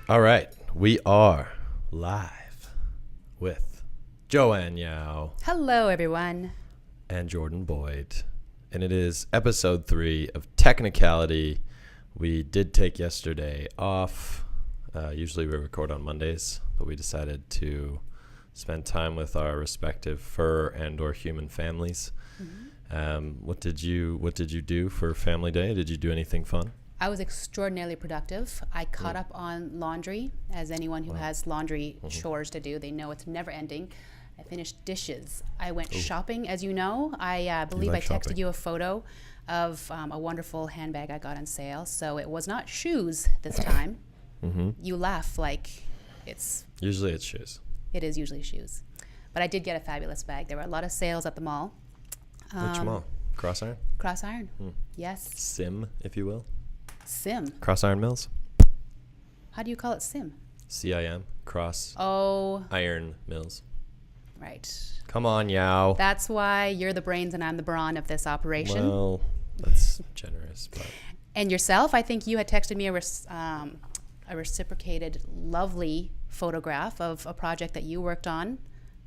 All right, we are live with Joanne Yao Hello, everyone. and Jordan Boyd, and it is episode 3 of TECHnicality. We did take yesterday off. Usually we record on Mondays, but we decided to spend time with our respective fur and/or human families. Mm-hmm. What did you do for Family Day? Did you do anything fun? I was extraordinarily productive. I caught up on laundry. As anyone who has laundry chores to do, they know it's never ending. I finished dishes. I went shopping, as you know. I believe I texted shopping. you a photo of a wonderful handbag I got on sale. So it was not shoes this time. Mm-hmm. You laugh like it's... Usually it's shoes. It is usually shoes. But I did get a fabulous bag. There were a lot of sales at the mall. Which mall? Cross Iron? Cross Iron. Yes. Sim, if you will. Sim. Cross Iron Mills? How do you call it Sim? CIM. Cross Oh, Iron Mills. right. Come on, Yao. That's why you're the brains and I'm the brawn of this operation. Well, that's generous, but And yourself, I think you had texted me a reciprocated, lovely photograph of a project that you worked on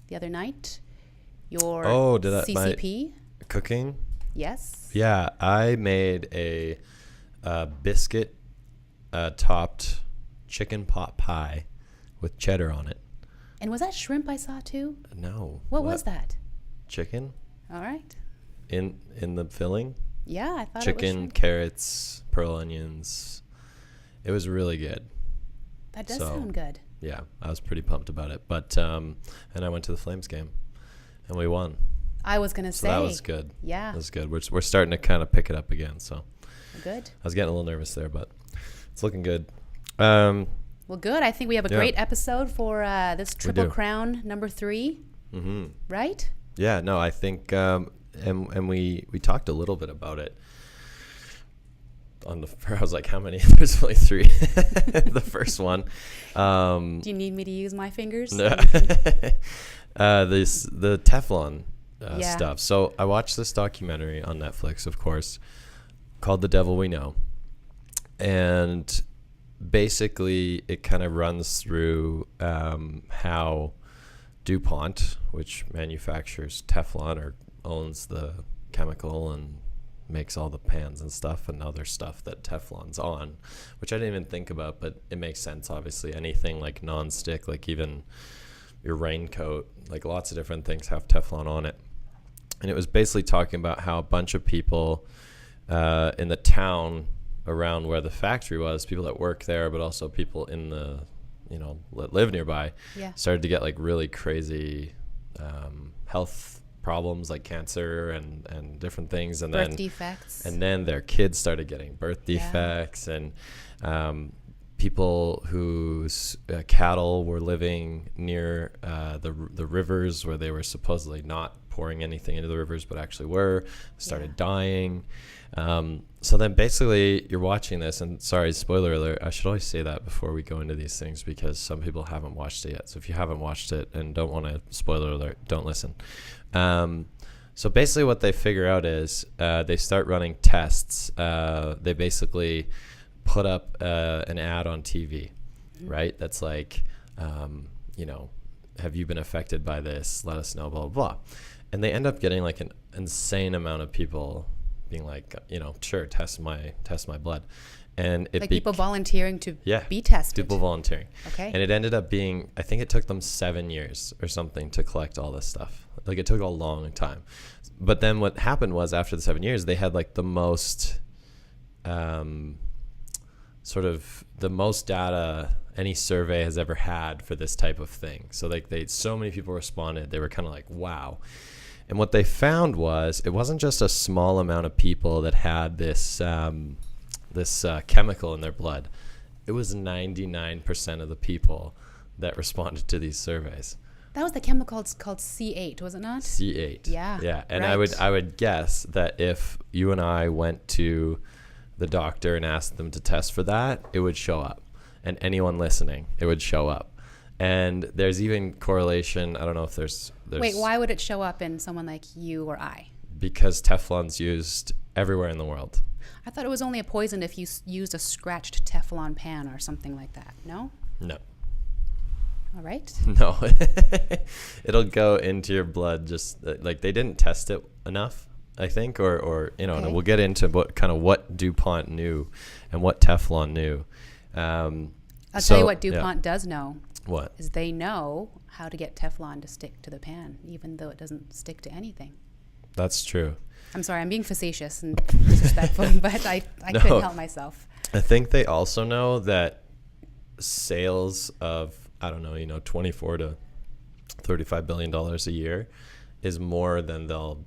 the other night. Your CCP. cooking. Yes. Yeah, I made a biscuit topped chicken pot pie with cheddar on it. And was that shrimp I saw too? No. What was that? Chicken All right. in the filling. Yeah, I thought it was Chicken, shrimp. carrots, pearl onions. It was really good. That does so- sound good. Yeah, I was pretty pumped about it. But and I went to the Flames game, and we won. I was going to So say. that was good. Yeah. That was good. We're starting to kind of pick it up again. So Good. I was getting a little nervous there, but it's looking good. Well, good. I think we have a Yeah. great episode for this Triple do. Crown number 3, Mm-hmm. right? Yeah, no, I think, and we talked a little bit about it. I was like, how many? There's only 3. The first one. Do you need me to use my fingers? The Teflon Yeah. stuff. So I watched this documentary on Netflix, of course, called The Devil We Know. And basically it kind of runs through how DuPont, which manufactures Teflon or owns the chemical and makes all the pans and stuff and other stuff that Teflon's on, which I didn't even think about, but it makes sense. Obviously anything like non-stick, like even your raincoat, like lots of different things have Teflon on it. And it was basically talking about how a bunch of people in the town around where the factory was, people that work there, but also people in the, that live nearby, Yeah. started to get like really crazy health problems like cancer and different things. And Birth defects. and then their kids started getting birth defects, and people whose cattle were living near the rivers where they were supposedly not pouring anything into the rivers but actually were, started dying. So then basically you're watching this, and sorry, spoiler alert, I should always say that before we go into these things because some people haven't watched it yet. So if you haven't watched it and don't want to spoiler alert, don't listen. So basically what they figure out is they start running tests. They basically put up an ad on TV, right? That's like, have you been affected by this? Let us know, blah, blah, blah. And they end up getting like an insane amount of people being like, sure, test my blood. And it like people volunteering to be tested. People volunteering. Okay. And it ended up being, I think it took them 7 years or something to collect all this stuff. Like it took a long time. But then what happened was after the 7 years, they had like the most, sort of the most data any survey has ever had for this type of thing. So like so many people responded. They were kind of like, wow. And what they found was it wasn't just a small amount of people that had this chemical in their blood. It was 99% of the people that responded to these surveys. That was the chemical called C8, was it not? C8. Yeah. Yeah. And right. I would guess that if you and I went to the doctor and asked them to test for that, it would show up. And anyone listening, it would show up. And there's even correlation. I don't know if there's Wait, why would it show up in someone like you or I? Because Teflon's used everywhere in the world. I thought it was only a poison if you used a scratched Teflon pan or something like that. No? No. All right. No. It'll go into your blood. Just like they didn't test it enough, I think, or you know, Okay. and we'll get into what DuPont knew and what Teflon knew. I'll tell you what DuPont does know. What? Is they know how to get Teflon to stick to the pan, even though it doesn't stick to anything. That's true. I'm sorry, I'm being facetious and disrespectful, but I No. couldn't help myself. I think they also know that sales of, I don't know, you know, $24 to $35 billion a year is more than they'll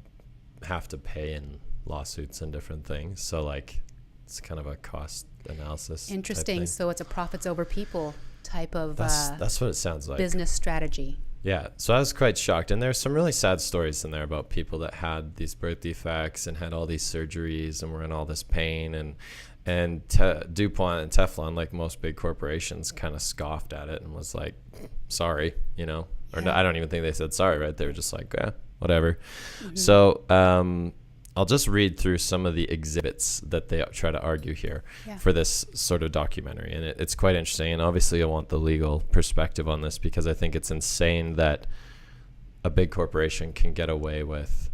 have to pay in lawsuits and different things. So like it's kind of a cost analysis. Interesting. So it's a profits over people type of that's what it sounds like. business strategy. Yeah. So I was quite shocked. And there's some really sad stories in there about people that had these birth defects and had all these surgeries and were in all this pain. And DuPont and Teflon, like most big corporations, kind of scoffed at it and was like, sorry, you know. Or no, I don't even think they said sorry, right? They were just like, whatever. Mm-hmm. So I'll just read through some of the exhibits that they try to argue here for this sort of documentary. And it's quite interesting. And obviously I want the legal perspective on this because I think it's insane that a big corporation can get away with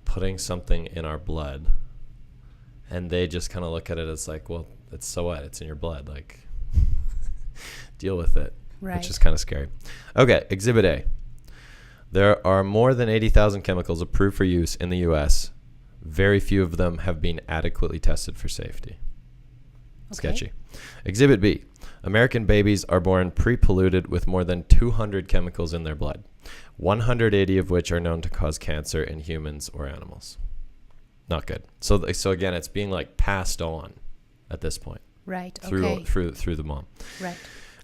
putting something in our blood. And they just kind of look at it as like, well, it's so what? It's in your blood. Like, deal with it. Right. Which is kind of scary. Okay, Exhibit A. There are more than 80,000 chemicals approved for use in the U.S. Very few of them have been adequately tested for safety. Okay. Sketchy. Exhibit B. American babies are born pre-polluted with more than 200 chemicals in their blood, 180 of which are known to cause cancer in humans or animals. Not good. So again, it's being like passed on at this point. Right. Through the mom. Right.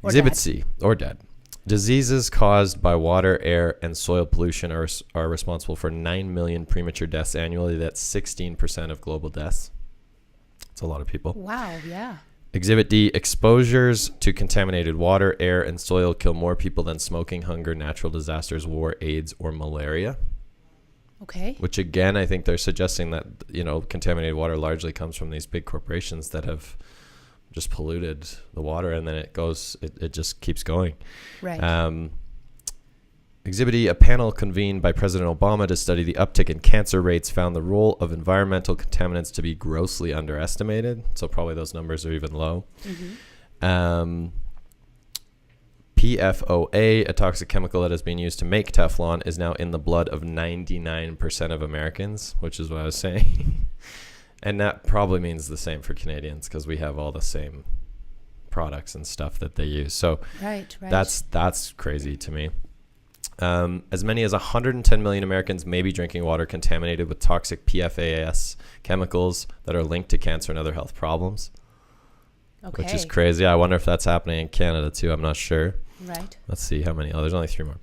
Exhibit C, or dad. Diseases caused by water, air, and soil pollution are responsible for 9 million premature deaths annually. That's 16% of global deaths. That's a lot of people. Wow, yeah. Exhibit D, exposures to contaminated water, air, and soil kill more people than smoking, hunger, natural disasters, war, AIDS, or malaria. Okay. Which again, I think they're suggesting that, you know, contaminated water largely comes from these big corporations that have just polluted the water, and then it just keeps going. Right. Exhibit E, a panel convened by President Obama to study the uptick in cancer rates found the role of environmental contaminants to be grossly underestimated. So probably those numbers are even low. Mm-hmm. PFOA, a toxic chemical that has been used to make Teflon, is now in the blood of 99% of Americans, which is what I was saying. And that probably means the same for Canadians because we have all the same products and stuff that they use. So right. That's crazy to me. As many as 110 million Americans may be drinking water contaminated with toxic PFAS chemicals that are linked to cancer and other health problems. Okay. Which is crazy. I wonder if that's happening in Canada too. I'm not sure. Right. Let's see how many. Oh, there's only 3 more.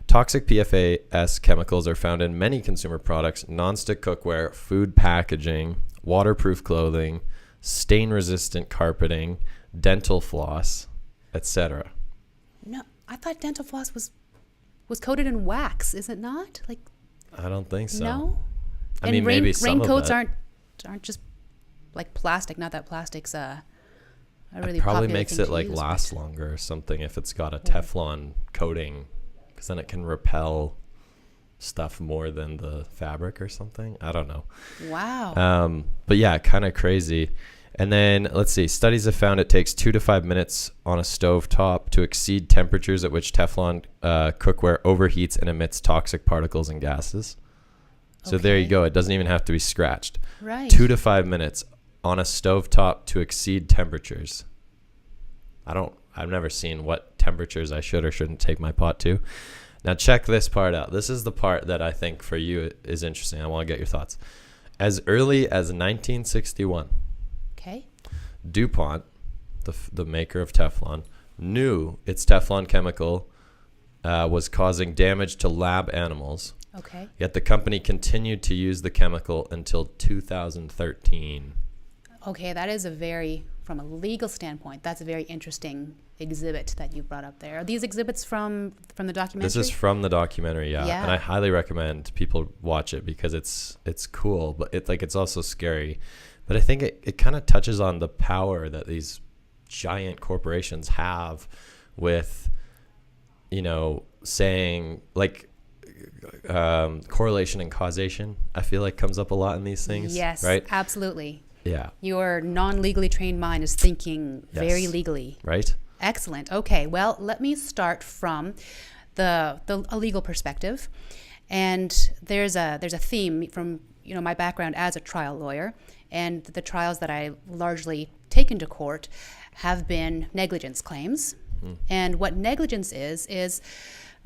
Toxic PFAS chemicals are found in many consumer products, nonstick cookware, food packaging, waterproof clothing, stain-resistant carpeting, dental floss, etc. No, I thought dental floss was coated in wax. Is it not? Like, I don't think so. No. I mean, maybe some raincoats of it. aren't just like plastic. Not that plastic's a really it probably popular makes thing it to like use, last but- longer or something if it's got a Teflon coating, because then it can repel stuff more than the fabric or something. I don't know. Wow. But yeah, kind of crazy. And then let's see. Studies have found it takes 2 to 5 minutes on a stove top to exceed temperatures at which Teflon cookware overheats and emits toxic particles and gases. So there you Okay. go. It doesn't even have to be scratched. Right. 2 to 5 minutes on a stovetop to exceed temperatures. I've never seen what temperatures I should or shouldn't take my pot to. Now check this part out. This is the part that I think for you is interesting. I want to get your thoughts. As early as 1961, Okay. DuPont, the maker of Teflon, knew its Teflon chemical was causing damage to lab animals. Okay. Yet the company continued to use the chemical until 2013. Okay, that is from a legal standpoint, that's a very interesting exhibit that you brought up there. Are these exhibits from the documentary? This is from the documentary, yeah. Yeah. And I highly recommend people watch it because it's cool, but it's also scary. But I think it kind of touches on the power that these giant corporations have with, saying like correlation and causation, I feel like comes up a lot in these things. Yes, right? Absolutely. Yeah. Your non-legally trained mind is thinking very legally. Right. Excellent. Okay. Well, let me start from a legal perspective. And there's a theme from, my background as a trial lawyer, and the trials that I largely taken to court have been negligence claims. And what negligence is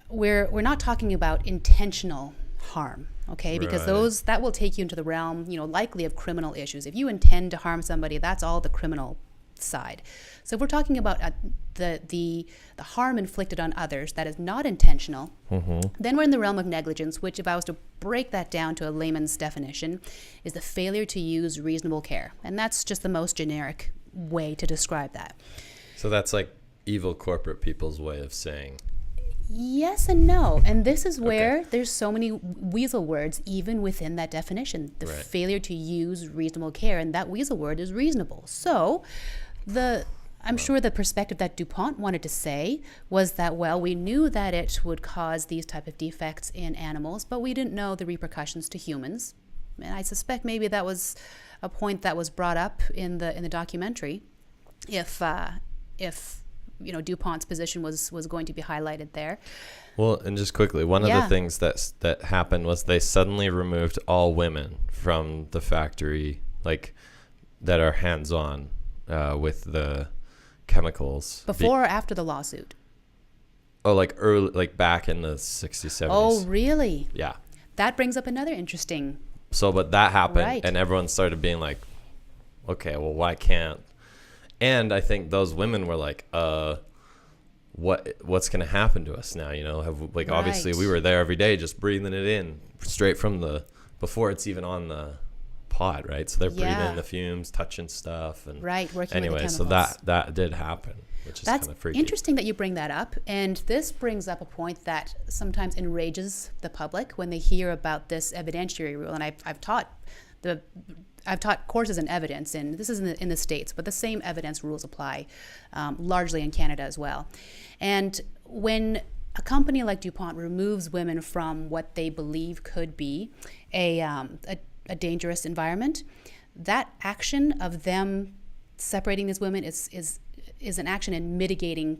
we're not talking about intentional harm, okay? Because that will take you into the realm, likely of criminal issues. If you intend to harm somebody, that's all the criminal side. So if we're talking about the harm inflicted on others that is not intentional, then we're in the realm of negligence, which, if I was to break that down to a layman's definition, is the failure to use reasonable care. And that's just the most generic way to describe that. So that's like evil corporate people's way of saying. Yes and no. And this is where there's so many weasel words even within that definition. The failure to use reasonable care. And that weasel word is reasonable. So I'm sure the perspective that DuPont wanted to say was that, well, we knew that it would cause these type of defects in animals, but we didn't know the repercussions to humans. And I suspect maybe that was a point that was brought up in the documentary, if DuPont's position was going to be highlighted there. Well, and just quickly, one of the things that happened was they suddenly removed all women from the factory, like that are hands-on with the chemicals. Before or after the lawsuit? Oh, like early, like back in the 60s, 70s. Oh, really? Yeah. That brings up another interesting. So, but that happened, and everyone started being like, okay, well, why can't? And I think those women were like, what's going to happen to us now? Obviously we were there every day just breathing it in straight from before it's even on the pod, right? So they're breathing in the fumes, touching stuff. And working with the chemicals. So that did happen, which is kind of freaky. That's interesting that you bring that up. And this brings up a point that sometimes enrages the public when they hear about this evidentiary rule. And I've taught courses in evidence, and this is in the States, but the same evidence rules apply largely in Canada as well. And when a company like DuPont removes women from what they believe could be a dangerous environment, that action of them separating these women is an action in mitigating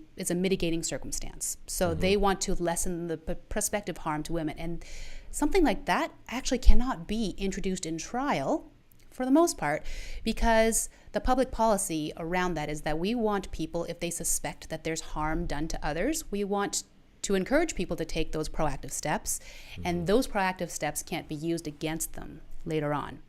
circumstance. So they want to lessen the prospective harm to women. And something like that actually cannot be introduced in trial for the most part, because the public policy around that is that we want people, if they suspect that there's harm done to others, we want to encourage people to take those proactive steps, and those proactive steps can't be used against them later on.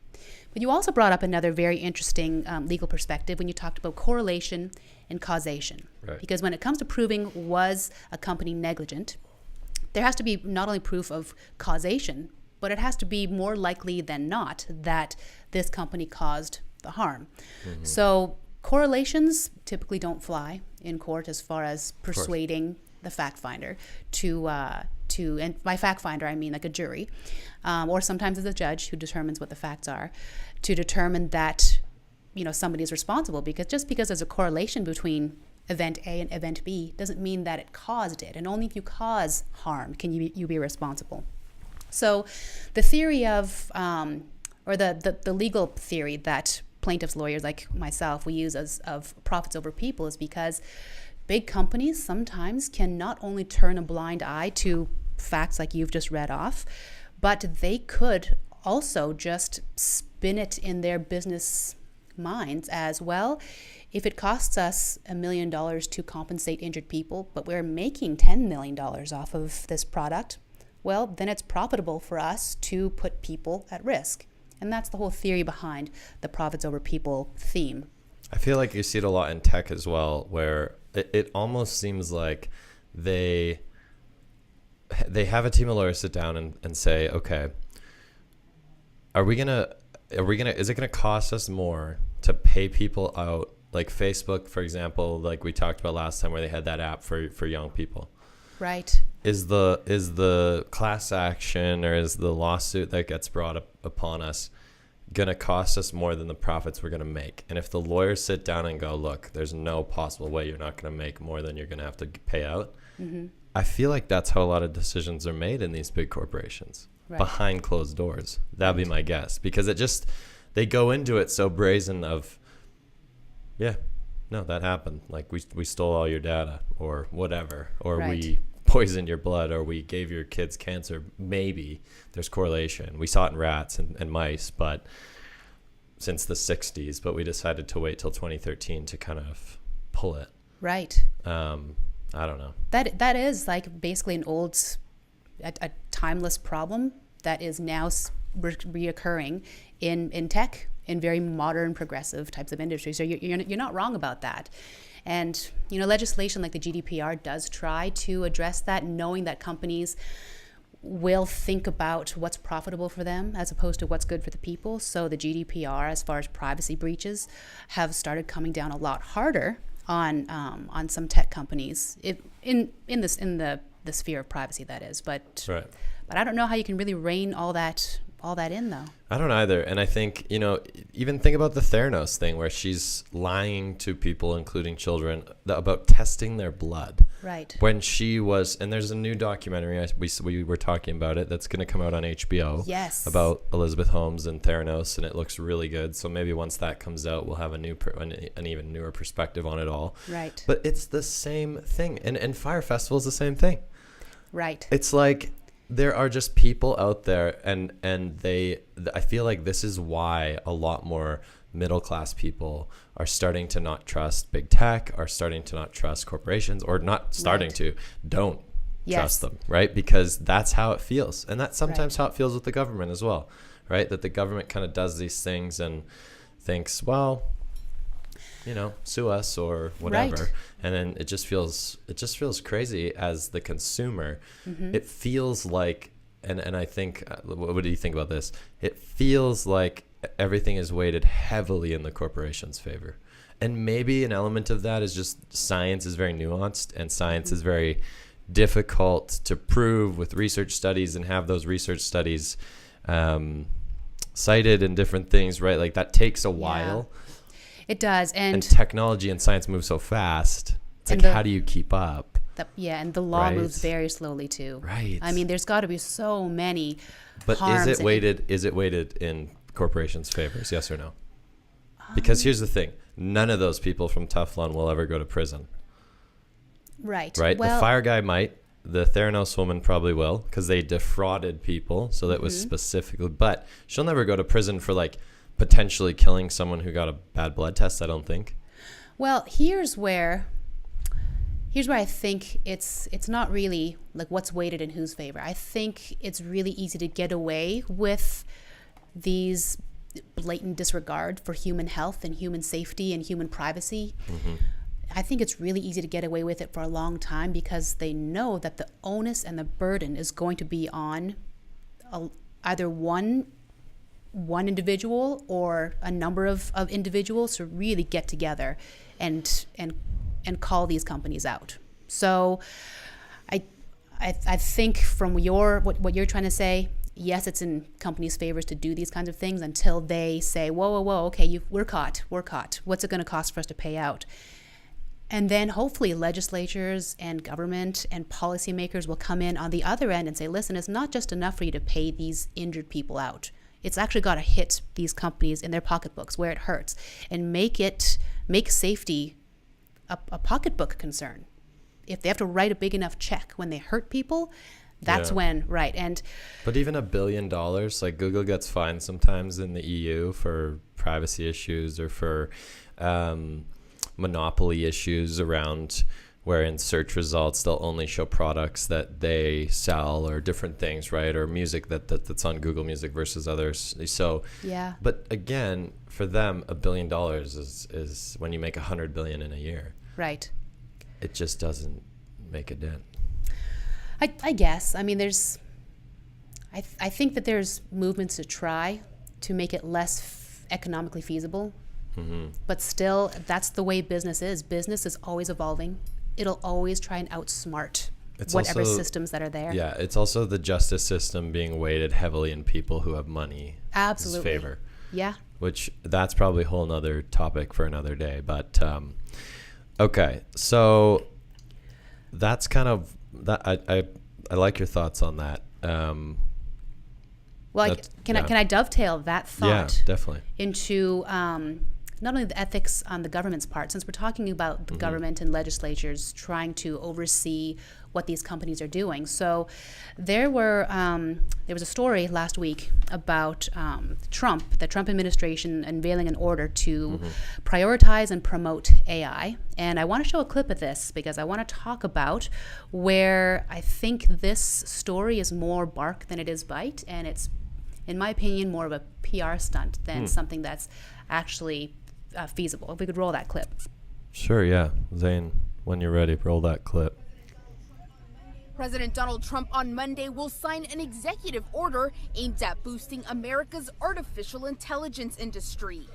But you also brought up another very interesting legal perspective when you talked about correlation and causation. Right. Because when it comes to proving was a company negligent, there has to be not only proof of causation, but it has to be more likely than not that this company caused the harm. So correlations typically don't fly in court as far as persuading the fact finder to, and by fact finder I mean like a jury, or sometimes it's a judge who determines what the facts are, to determine that somebody is responsible. Because just because there's a correlation between event A and event B doesn't mean that it caused it, and only if you cause harm can you be responsible. So the theory of, or the legal theory that plaintiffs' lawyers like myself, we use of profits over people, is because big companies sometimes can not only turn a blind eye to facts like you've just read off, but they could also just spin it in their business minds as, well, if it costs us $1 million to compensate injured people, but we're making $10 million off of this product, well, then it's profitable for us to put people at risk. And that's the whole theory behind the profits over people theme. I feel like you see it a lot in tech as well, where it almost seems like they have a team of lawyers sit down and say, okay, is it gonna cost us more to pay people out, like Facebook, for example, like we talked about last time, where they had that app for young people. Right. Is the class action, or is the lawsuit that gets brought up upon us going to cost us more than the profits we're going to make. And if the lawyers sit down and go, look, there's no possible way you're not going to make more than you're going to have to pay out, I feel like that's how a lot of decisions are made in these big corporations, behind closed doors. That'd be my guess, because they go into it so brazen of, yeah, no, that happened. Like we stole all your data or whatever, or we poisoned your blood, or we gave your kids cancer. Maybe there's correlation. We saw it in rats and mice, but since the 60s, but we decided to wait till 2013 to kind of pull it. Right. I don't know. That is like basically a timeless problem that is now reoccurring in tech, in very modern, progressive types of industries. So you're not wrong about that. And, legislation like the GDPR does try to address that, knowing that companies will think about what's profitable for them as opposed to what's good for the people. So the GDPR, as far as privacy breaches, have started coming down a lot harder on some tech companies in the sphere of privacy, that is. But I don't know how you can really rein all that in, though. I don't either. And I think, even think about the Theranos thing, where she's lying to people, including children, about testing their blood. Right. When she was, and there's a new documentary, we were talking about it, that's going to come out on HBO. Yes. About Elizabeth Holmes and Theranos, and it looks really good. So maybe once that comes out, we'll have an even newer perspective on it all. Right. But it's the same thing. And Fire Festival is the same thing. Right. It's like, there are just people out there, and I feel like this is why a lot more middle class people are starting to not trust big tech, are starting to not trust corporations, or not starting to, don't trust them, right? Because that's how it feels. And that's sometimes how it feels with the government as well, right? That the government kind of does these things and thinks, well, sue us or whatever. Right. And then it just feels crazy as the consumer. It feels like, and I think, what do you think about this? It feels like everything is weighted heavily in the corporation's favor. And maybe an element of that is just science is very nuanced, and science is very difficult to prove with research studies, and have those research studies cited in different things, right? Like that takes a while. It does. And technology and science move so fast. It's like, how do you keep up? And the law moves very slowly too. Right. I mean, there's got to be so many harms. Is it weighted in corporations' favors? Yes or no? Because here's the thing. None of those people from Teflon will ever go to prison. Right. Right? Well, the fire guy might. The Theranos woman probably will, because they defrauded people. So that was specifically. But she'll never go to prison for potentially killing someone who got a bad blood test, I don't think. Well, here's where I think it's not really like what's weighted in whose favor. I think it's really easy to get away with these blatant disregard for human health and human safety and human privacy. I think it's really easy to get away with it for a long time, because they know that the onus and the burden is going to be on either one individual or a number of individuals to really get together and call these companies out. So I think from what you're trying to say, yes, it's in companies' favors to do these kinds of things until they say, whoa, okay, we're caught. What's it going to cost for us to pay out? And then hopefully legislatures and government and policymakers will come in on the other end and say, listen, it's not just enough for you to pay these injured people out. It's actually got to hit these companies in their pocketbooks where it hurts, and make safety a pocketbook concern. If they have to write a big enough check when they hurt people, that's when, right. But even $1 billion, like Google gets fined sometimes in the EU for privacy issues, or for monopoly issues around where in search results they'll only show products that they sell, or different things, right? Or music that's on Google Music versus others. So but again, for them, $1 billion is when you make 100 billion in a year. Right. It just doesn't make a dent. I guess. I mean, I think that there's movements to try to make it less economically feasible. But still, that's the way business is. Business is always evolving. It'll always try and outsmart whatever systems that are there. Yeah, it's also the justice system being weighted heavily in people who have money. Absolutely. Favor. Yeah. Which that's probably a whole nother topic for another day. But okay, so that's kind of that. I like your thoughts on that. Well, can I dovetail that thought definitely into not only the ethics on the government's part, since we're talking about the government and legislatures trying to oversee what these companies are doing. So there was a story last week about the Trump administration unveiling an order to prioritize and promote AI. And I want to show a clip of this because I want to talk about where I think this story is more bark than it is bite. And it's, in my opinion, more of a PR stunt than something that's actually feasible. If we could roll that clip. Sure, yeah. Zane, when you're ready, roll that clip. President Donald Trump on Monday will sign an executive order aimed at boosting America's artificial intelligence industry.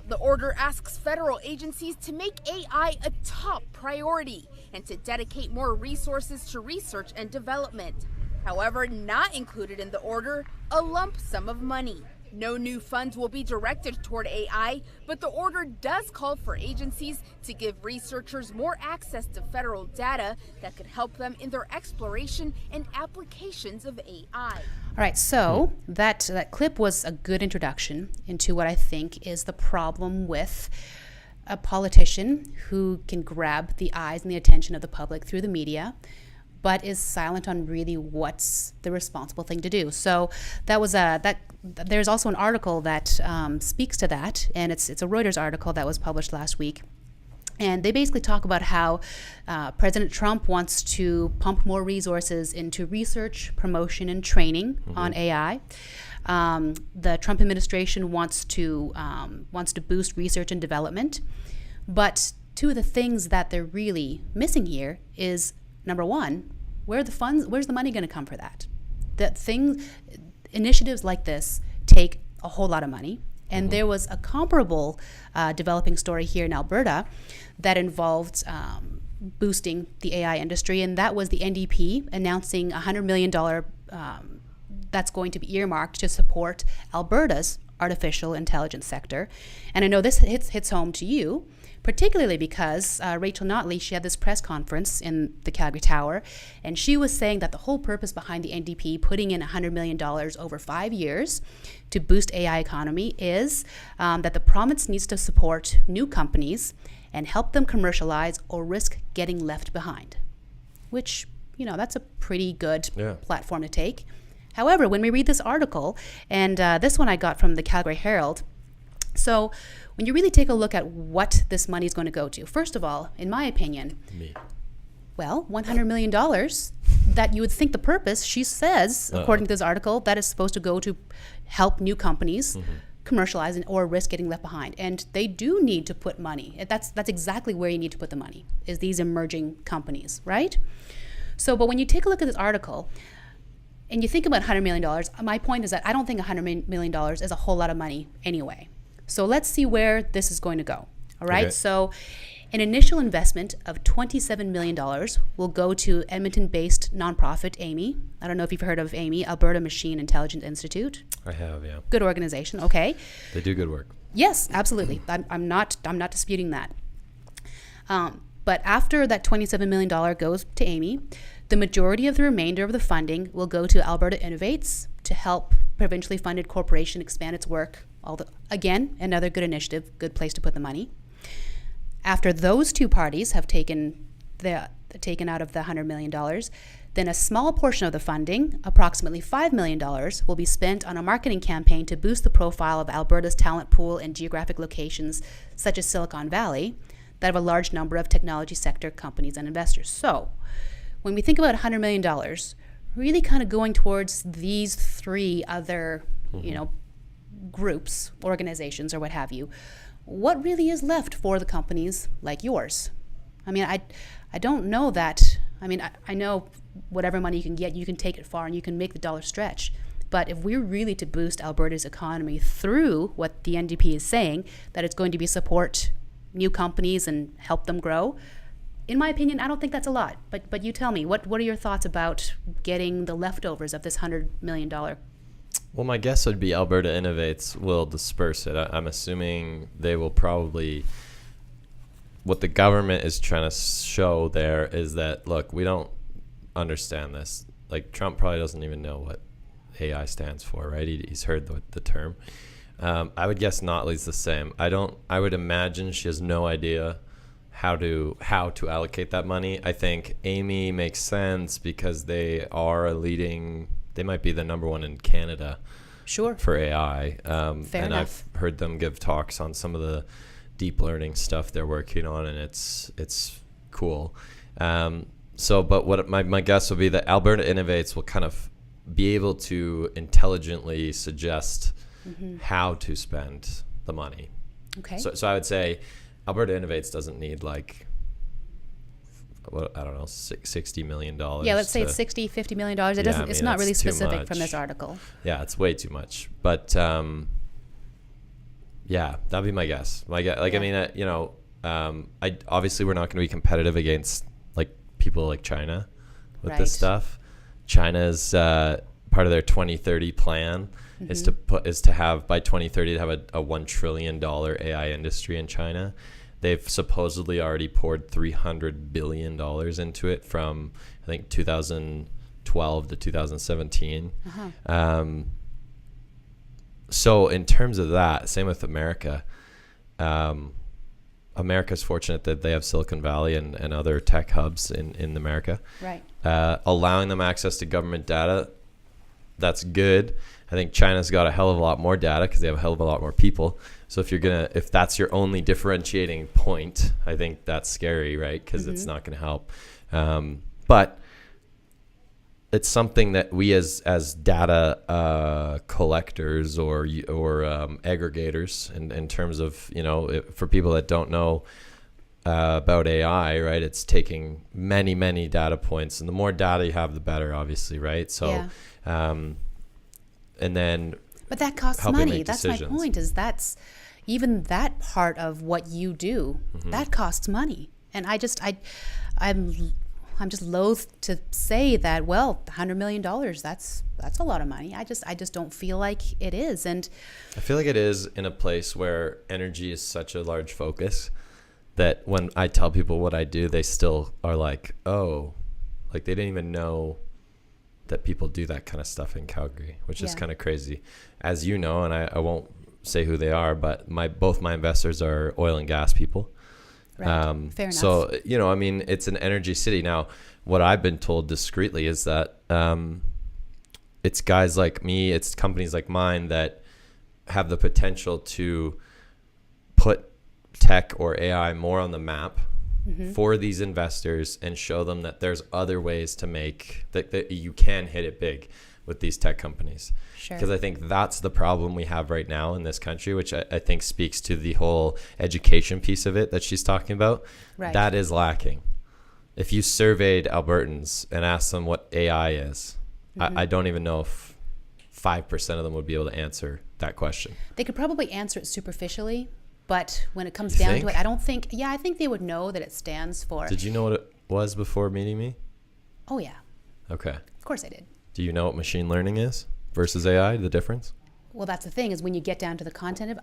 The order asks federal agencies to make AI a top priority and to dedicate more resources to research and development. However, not included in the order, a lump sum of money. No new funds will be directed toward AI, but the order does call for agencies to give researchers more access to federal data that could help them in their exploration and applications of AI. All right, so that clip was a good introduction into what I think is the problem with a politician who can grab the eyes and the attention of the public through the media, but is silent on really what's the responsible thing to do. So there's also an article that speaks to that, and it's a Reuters article that was published last week. And they basically talk about how President Trump wants to pump more resources into research, promotion, and training on AI. The Trump administration wants to boost research and development. But two of the things that they're really missing here is, number one, where's the money going to come for that? Initiatives like this take a whole lot of money. And there was a comparable developing story here in Alberta that involved boosting the AI industry, and that was the NDP announcing $100 million that's going to be earmarked to support Alberta's artificial intelligence sector. And I know this hits home to you, particularly because Rachel Notley, she had this press conference in the Calgary Tower, and she was saying that the whole purpose behind the NDP putting in $100 million over 5 years to boost AI economy is that the province needs to support new companies and help them commercialize or risk getting left behind, which, that's a pretty good platform to take. However, when we read this article, and this one I got from the Calgary Herald, so when you really take a look at what this money is going to go to, first of all, in my opinion, well, $100 million that you would think the purpose, she says, according to this article, that is supposed to go to help new companies commercialize or risk getting left behind. And they do need to put money. That's exactly where you need to put the money, is these emerging companies, right? So, but when you take a look at this article, and you think about $100 million, my point is that I don't think $100 million is a whole lot of money anyway. So let's see where this is going to go. All right. Okay. So an initial investment of $27 million will go to Edmonton-based nonprofit AMI. I don't know if you've heard of AMI, Alberta Machine Intelligence Institute. I have, yeah. Good organization. Okay. They do good work. Yes, absolutely. I'm not disputing that. But after that $27 million goes to AMI, the majority of the remainder of the funding will go to Alberta Innovates to help provincially funded corporation expand its work. Again, another good initiative, good place to put the money. After those two parties have taken out of the $100 million, then a small portion of the funding, approximately $5 million, will be spent on a marketing campaign to boost the profile of Alberta's talent pool in geographic locations such as Silicon Valley that have a large number of technology sector companies and investors. So when we think about $100 million, really kind of going towards these three other, groups, organizations, or what have you, what really is left for the companies like yours? I mean, I don't know that. I mean, I know whatever money you can get, you can take it far and you can make the dollar stretch. But if we're really to boost Alberta's economy through what the NDP is saying, that it's going to be support new companies and help them grow, in my opinion, I don't think that's a lot. But you tell me, what are your thoughts about getting the leftovers of this $100 million Well, my guess would be Alberta Innovates will disperse it. I'm assuming they will probably. What the government is trying to show there is that, look, we don't understand this. Like, Trump probably doesn't even know what AI stands for, right? He's heard the term. I would guess Notley's the same. I would imagine she has no idea how to allocate that money. I think Amy makes sense because they might be the number one in Canada. Sure. For AI. Fair enough. I've heard them give talks on some of the deep learning stuff they're working on, and it's cool. But what my guess would be that Alberta Innovates will kind of be able to intelligently suggest how to spend the money. Okay. So I would say Alberta Innovates doesn't need like, I don't know, $60 million. Yeah, let's say it's $50 million. It's not really specific from this article. Yeah, it's way too much. But yeah, that'd be my guess. I mean, obviously we're not going to be competitive against like people like China with this stuff. China's part of their 2030 plan is to have by 2030 to have a $1 trillion AI industry in China. They've supposedly already poured $300 billion into it from, I think, 2012 to 2017. So in terms of that, same with America. America's fortunate that they have Silicon Valley and other tech hubs in America. Right. Allowing them access to government data, that's good. I think China's got a hell of a lot more data because they have a hell of a lot more people. So if that's your only differentiating point, I think that's scary, right? Because it's not going to help. But it's something that we as data collectors or aggregators, in terms of, for people that don't know about AI, right? It's taking many, many data points, and the more data you have, the better, obviously, right? So, and then. But that costs money. That's my point. That's even that part of what you do. That costs money, and I'm just loath to say that, well, $100 million, that's a lot of money. I just don't feel like it is. And I feel like it is in a place where energy is such a large focus that when I tell people what I do, they still are like, oh, like they didn't even know that people do that kind of stuff in Calgary, which is kind of crazy. As you know, and I won't say who they are, but both my investors are oil and gas people. Right. Fair enough. So, I mean, it's an energy city. Now, what I've been told discreetly is that it's guys like me, it's companies like mine that have the potential to put tech or AI more on the map for these investors and show them that there's other ways to make that you can hit it big with these tech companies. Sure. Because I think that's the problem we have right now in this country, which I think speaks to the whole education piece of it that she's talking about. Right. That is lacking. If you surveyed Albertans and asked them what AI is, I don't even know if 5% of them would be able to answer that question. They could probably answer it superficially, but when it comes down to it, I think they would know that it stands for. Did you know what it was before meeting me? Oh, yeah. Okay. Of course I did. Do you know what machine learning is versus AI, the difference? Well, that's the thing, is when you get down to the content of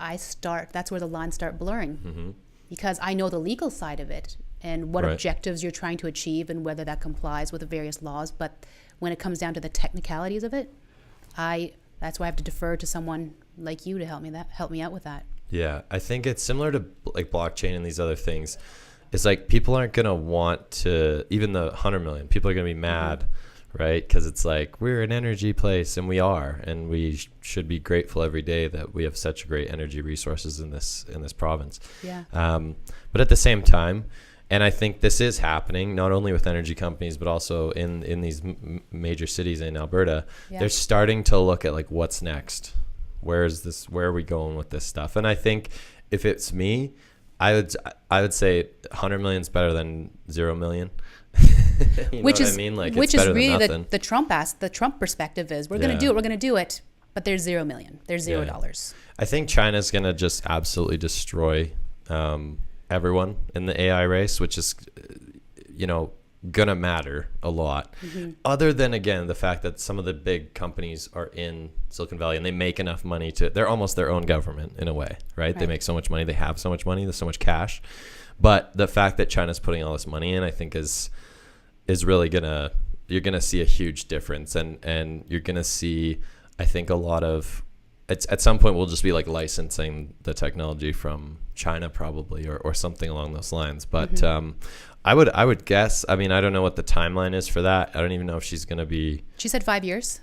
that's where the lines start blurring. Because I know the legal side of it and what objectives you're trying to achieve and whether that complies with the various laws. But when it comes down to the technicalities of it, that's why I have to defer to someone like you to help me out with that. Yeah, I think it's similar to like blockchain and these other things. It's like people aren't going to want to, even the 100 million, people are going to be mad, right? Because it's like, we're an energy place, and we are. And we should be grateful every day that we have such great energy resources in this province. Yeah. But at the same time, and I think this is happening, not only with energy companies, but also in these major cities in Alberta, they're starting to look at like, what's next? Where are we going with this stuff? And I think if it's me, I would say 100 million is better than 0 million. Which is really the Trump perspective is we're going to do it, but there's 0 million. There's $0. I think China's going to just absolutely destroy everyone in the AI race, which is, gonna matter a lot. Other than, again, the fact that some of the big companies are in Silicon Valley and they make enough money they're almost their own government in a way, right? They make so much money, they have so much money, there's so much cash. But the fact that China's putting all this money in, I think is really you're gonna see a huge difference, and you're gonna see, I think, a lot of, at some point we'll just be like licensing the technology from China probably, or something along those lines. But I would guess, I mean, I don't know what the timeline is for that. I don't even know if she's going to be. She said 5 years.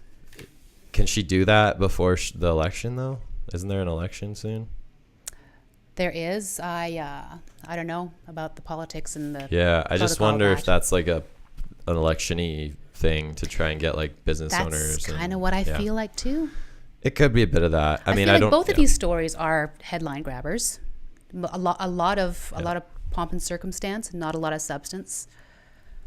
Can she do that before the election though? Isn't there an election soon? There is. I don't know about the politics and the. Yeah, I just wonder if that's like an election-y thing to try and get like business owners. That's kind of what I feel like too. It could be a bit of that. I mean, feel I like don't. Both of these stories are headline grabbers. A lot of pomp and circumstance, not a lot of substance.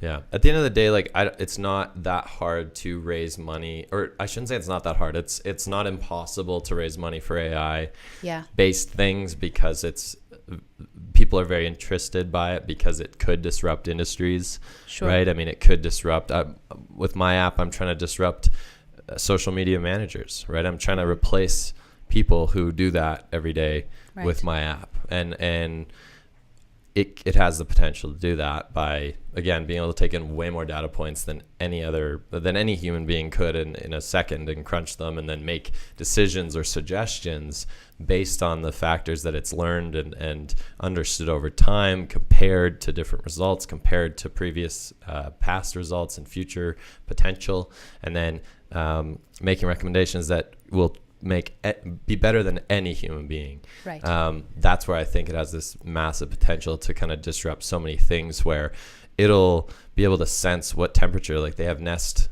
Yeah. At the end of the day, like, it's not that hard to raise money, or I shouldn't say it's not that hard. It's not impossible to raise money for AI based things, because people are very interested by it, because it could disrupt industries, right? I mean, it could disrupt. With my app, I'm trying to disrupt social media managers, right? I'm trying to replace people who do that every day with my app, and it has the potential to do that by, again, being able to take in way more data points than any human being could in a second, and crunch them and then make decisions or suggestions based on the factors that it's learned and understood over time, compared to different results, compared to previous past results and future potential, and then making recommendations that will be better than any human being. Right. That's where I think it has this massive potential to kind of disrupt so many things, where it'll be able to sense what temperature, like they have Nest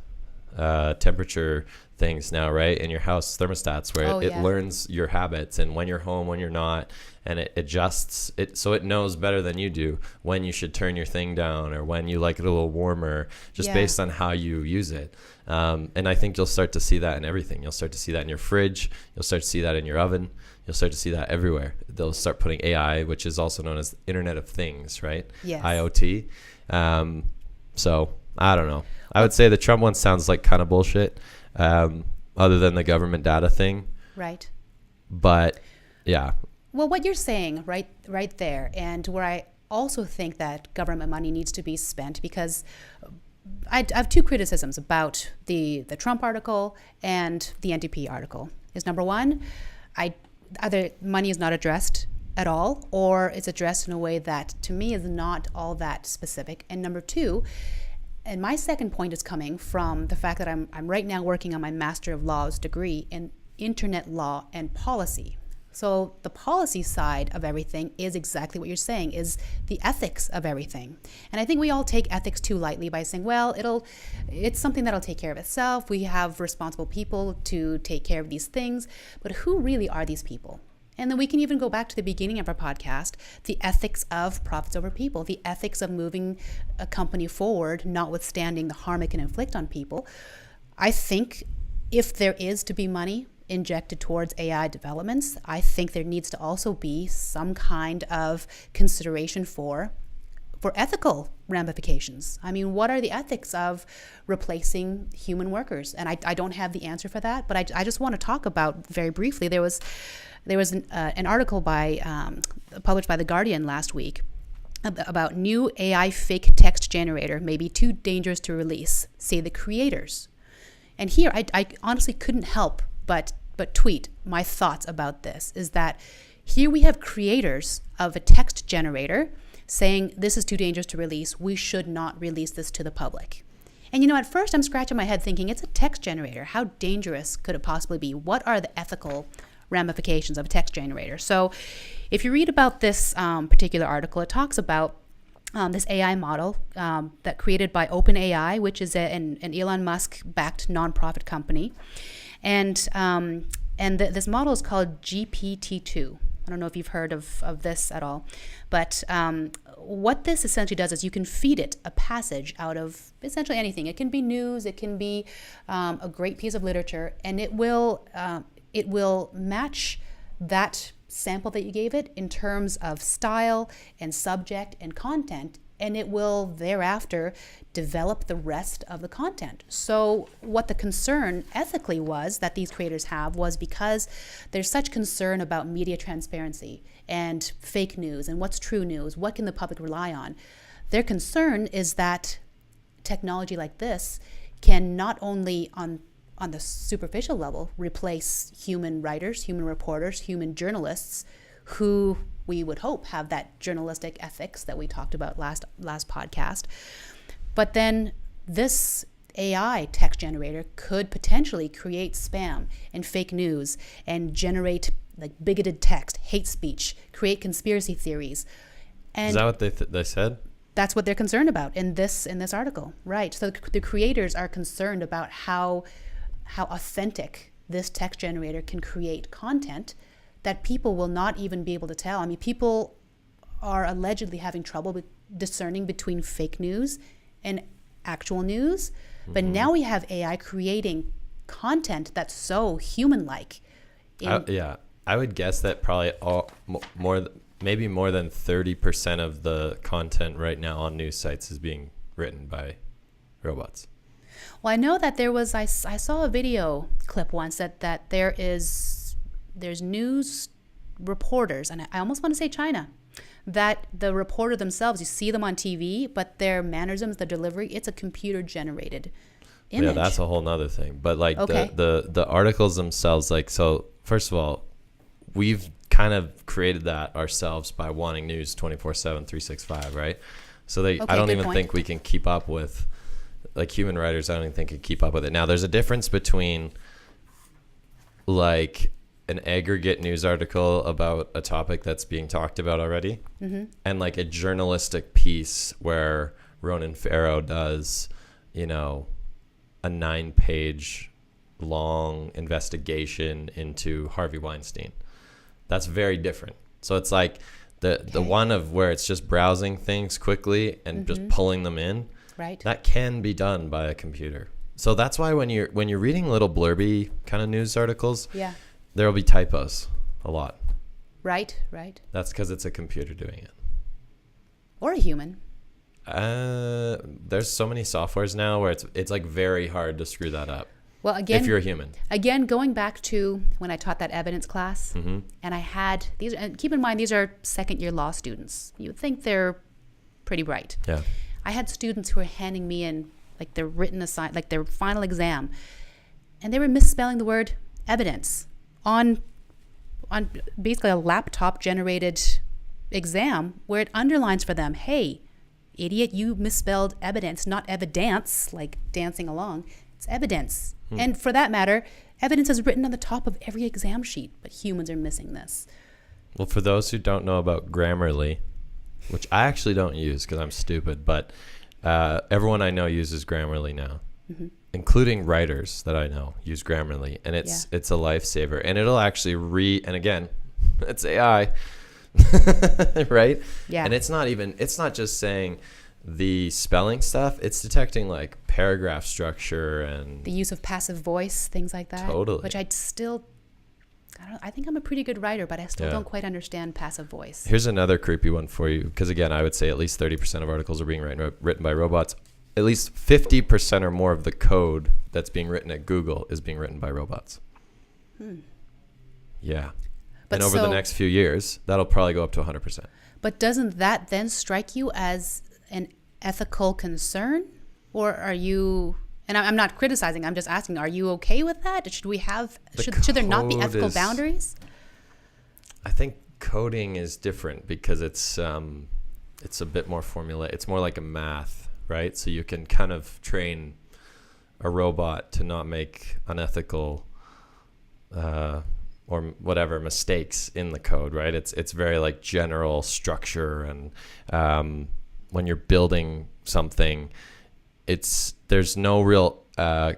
temperature things now, right, in your house thermostats, where it learns your habits and when you're home, when you're not, and it adjusts it so it knows better than you do when you should turn your thing down, or when you like it a little warmer, just based on how you use it. And I think you'll start to see that in everything. You'll start to see that in your fridge. You'll start to see that in your oven. You'll start to see that everywhere. They'll start putting AI, which is also known as Internet of Things, right? Yes. IoT. So I don't know. I would say the Trump one sounds like kind of bullshit, other than the government data thing. Right. But yeah. Well, what you're saying right there, and where I also think that government money needs to be spent, because I have two criticisms about the Trump article and the NDP article. Is number one, either money is not addressed at all, or it's addressed in a way that to me is not all that specific. And number two, and my second point is coming from the fact that I'm right now working on my Master of Laws degree in Internet Law and Policy. So the policy side of everything is exactly what you're saying, is the ethics of everything. And I think we all take ethics too lightly by saying, well, it's something that'll take care of itself. We have responsible people to take care of these things. But who really are these people? And then we can even go back to the beginning of our podcast, the ethics of profits over people, the ethics of moving a company forward, notwithstanding the harm it can inflict on people. I think if there is to be money injected towards AI developments, I think there needs to also be some kind of consideration for ethical ramifications. I mean, what are the ethics of replacing human workers? And I don't have the answer for that, but I just want to talk about very briefly. There was an article published by The Guardian last week about new AI fake text generator may be too dangerous to release, say the creators. And here, I honestly couldn't help but tweet my thoughts about this, is that here we have creators of a text generator saying this is too dangerous to release, we should not release this to the public. And at first I'm scratching my head thinking, it's a text generator. How dangerous could it possibly be? What are the ethical ramifications of a text generator? So if you read about this particular article, it talks about this AI model that created by OpenAI, which is an Elon Musk-backed nonprofit company. And this model is called GPT-2. I don't know if you've heard of this at all. But what this essentially does is you can feed it a passage out of essentially anything. It can be news, it can be a great piece of literature, and it will match that sample that you gave it in terms of style and subject and content and it will thereafter develop the rest of the content. So what the concern ethically was that these creators have was because there's such concern about media transparency and fake news and what's true news, what can the public rely on? Their concern is that technology like this can not only on the superficial level replace human writers, human reporters, human journalists who we would hope have that journalistic ethics that we talked about last podcast. But then this AI text generator could potentially create spam and fake news and generate like bigoted text, hate speech, create conspiracy theories. And is that what they said? That's what they're concerned about in this article, right? So the creators are concerned about how authentic this text generator can create content that people will not even be able to tell. I mean, people are allegedly having trouble with discerning between fake news and actual news, but now we have AI creating content that's so human-like. I would guess that probably maybe more than 30% of the content right now on news sites is being written by robots. Well, I know that I saw a video clip once that there's news reporters, and I almost want to say China, that the reporter themselves, you see them on TV, but their mannerisms, the delivery, it's a computer generated image. Yeah, that's a whole nother thing. But like the articles themselves, like, so first of all, we've kind of created that ourselves by wanting news 24/7, 365, right? So I don't even think we can keep up with, like, human writers, I don't even think can keep up with it. Now, there's a difference between like an aggregate news article about a topic that's being talked about already and like a journalistic piece where Ronan Farrow does, a 9-page long investigation into Harvey Weinstein. That's very different. So it's like the one of where it's just browsing things quickly and just pulling them in. Right. That can be done by a computer. So that's why when you're reading little blurby kind of news articles, there will be typos a lot. Right. That's because it's a computer doing it. Or a human. There's so many softwares now where it's like very hard to screw that up. Well, again, if you're a human. Again, going back to when I taught that evidence class, and I had these, and keep in mind, these are second-year law students. You would think they're pretty bright. Yeah. I had students who were handing me in like their like their final exam, and they were misspelling the word evidence on basically a laptop-generated exam where it underlines for them, hey, idiot, you misspelled evidence, not evidence, like dancing along. It's evidence. And for that matter, evidence is written on the top of every exam sheet, but humans are missing this. Well, for those who don't know about Grammarly, which I actually don't use because I'm stupid, but everyone I know uses Grammarly now, including writers that I know use Grammarly, and it's a lifesaver. And it'll actually and again, it's AI, right? Yeah. And it's not just saying the spelling stuff, it's detecting like paragraph structure and the use of passive voice, things like that. Totally. Which I think I'm a pretty good writer, but I still don't quite understand passive voice. Here's another creepy one for you, because again, I would say at least 30% of articles are being written by robots. At least 50% or more of the code that's being written at Google is being written by robots. Yeah. But and over the next few years, that'll probably go up to 100%. But doesn't that then strike you as an ethical concern? Or are you, and I'm not criticizing, I'm just asking, are you okay with that? Should there not be ethical boundaries? I think coding is different because it's a bit more formula. It's more like a math, right? So you can kind of train a robot to not make unethical or whatever mistakes in the code, right? It's very like general structure, and when you're building something, there's no real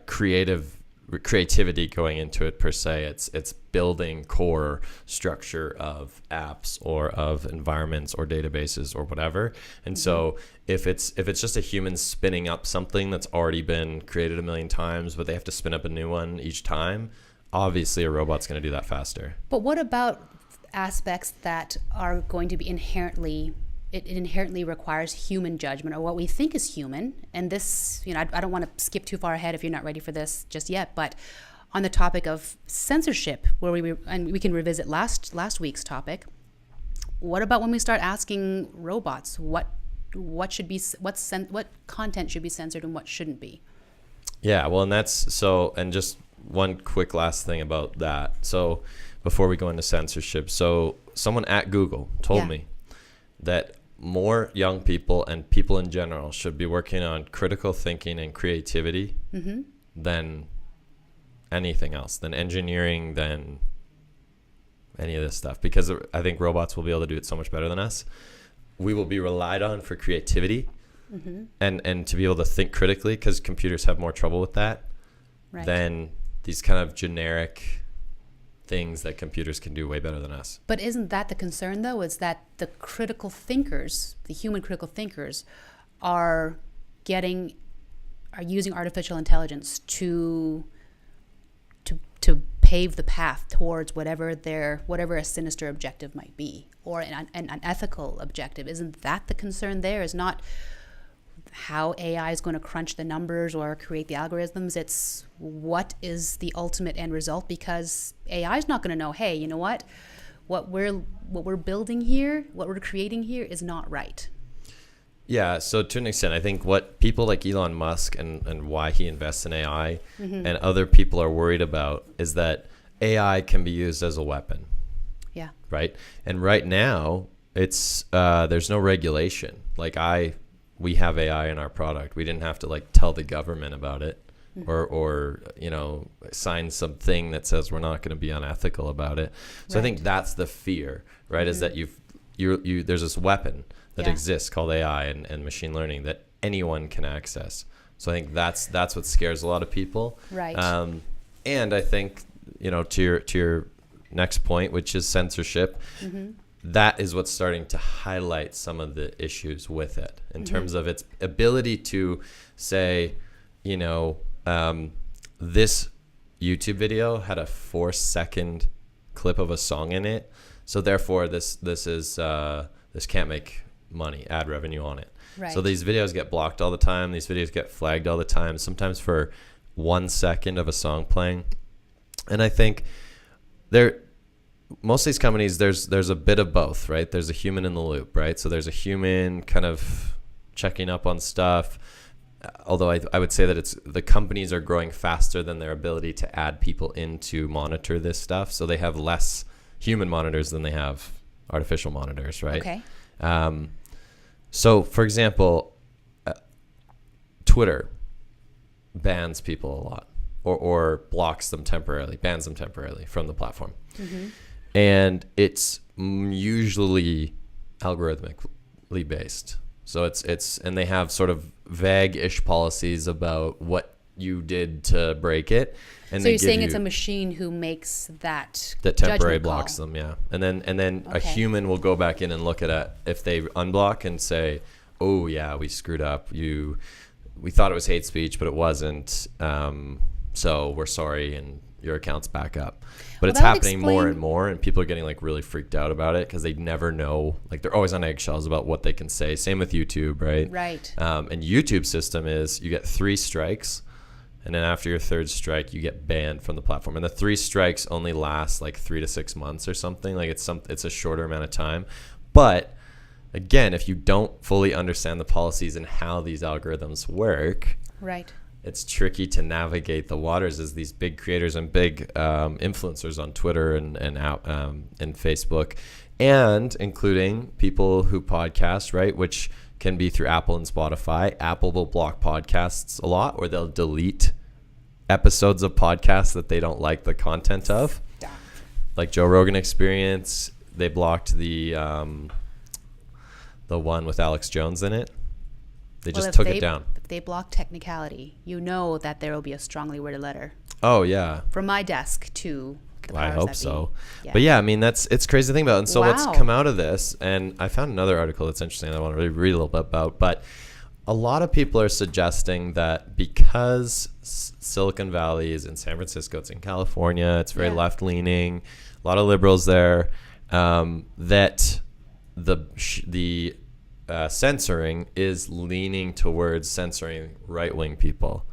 creativity going into it per se. It's building core structure of apps or of environments or databases or whatever. And so if it's just a human spinning up something that's already been created a million times, but they have to spin up a new one each time, obviously a robot's going to do that faster. But what about aspects that are going to be inherently it inherently requires human judgment, or what we think is human. And this, I don't want to skip too far ahead if you're not ready for this just yet, but on the topic of censorship, where we can revisit last week's topic. What about when we start asking robots what content should be censored and what shouldn't be? Yeah, well, and just one quick last thing about that. So before we go into censorship, so someone at Google told me that more young people and people in general should be working on critical thinking and creativity than anything else, than engineering, than any of this stuff, because I think robots will be able to do it so much better than us. We will be relied on for creativity and to be able to think critically, because computers have more trouble with that than these kind of generic things that computers can do way better than us. But isn't that the concern, though, is that the critical thinkers, the human critical thinkers, are using artificial intelligence to pave the path towards whatever a sinister objective might be, or an ethical objective. Isn't that the concern there? Is not how AI is going to crunch the numbers or create the algorithms. It's what is the ultimate end result, because AI is not going to know, hey, you know what we're building here, what we're creating here is not right. Yeah, so to an extent, I think what people like Elon Musk and why he invests in AI and other people are worried about is that AI can be used as a weapon. Yeah. Right? And right now, it's there's no regulation. Like we have AI in our product. We didn't have to tell the government about it or sign something that says we're not going to be unethical about it. So I think that's the fear, right? Is that there's this weapon that exists called AI and machine learning that anyone can access. So I think that's what scares a lot of people. Right. And I think, to your next point, which is censorship, that is what's starting to highlight some of the issues with it in terms of its ability to say, this YouTube video had a 4-second clip of a song in it, so therefore this can't make money, ad revenue on it. Right. So these videos get blocked all the time. These videos get flagged all the time, sometimes for 1 second of a song playing. And I think most of these companies, there's a bit of both, right? There's a human in the loop, right? So there's a human kind of checking up on stuff. Although I would say that the companies are growing faster than their ability to add people in to monitor this stuff. So they have less human monitors than they have artificial monitors, right? Okay. So, for example, Twitter bans people a lot or blocks them temporarily, bans them temporarily from the platform. And it's usually algorithmically based. So and they have sort of vague-ish policies about what you did to break it. And so you're saying it's a machine who makes that temporary blocks them, yeah. And then a human will go back in and look at it if they unblock and say, oh yeah, we screwed up. We thought it was hate speech, but it wasn't. So we're sorry, and your account's back up. But it's happening more and more, and people are getting really freaked out about it because they never know. They're always on eggshells about what they can say. Same with YouTube, right? Right. And YouTube's system is you get 3 strikes. And then after your 3rd strike, you get banned from the platform. And the 3 strikes only last 3 to 6 months or something. It's a shorter amount of time. But again, if you don't fully understand the policies and how these algorithms work, right, it's tricky to navigate the waters as these big creators and big influencers on Twitter and Facebook, and including people who podcast, right, which can be through Apple and Spotify. Apple will block podcasts a lot, or they'll delete episodes of podcasts that they don't like the content of. Like Joe Rogan Experience, they blocked the one with Alex Jones in it. They just took it down. If they block TECHnicality, you know that there will be a strongly worded letter. Oh yeah. From my desk to the powers I hope that so. be. Yeah. But yeah, I mean it's crazy to think about. And so what's come out of this, and I found another article that's interesting that I want to really read a little bit about, but a lot of people are suggesting that because Silicon Valley is in San Francisco, it's in California, it's very left-leaning, a lot of liberals there, that the censoring is leaning towards censoring right-wing people.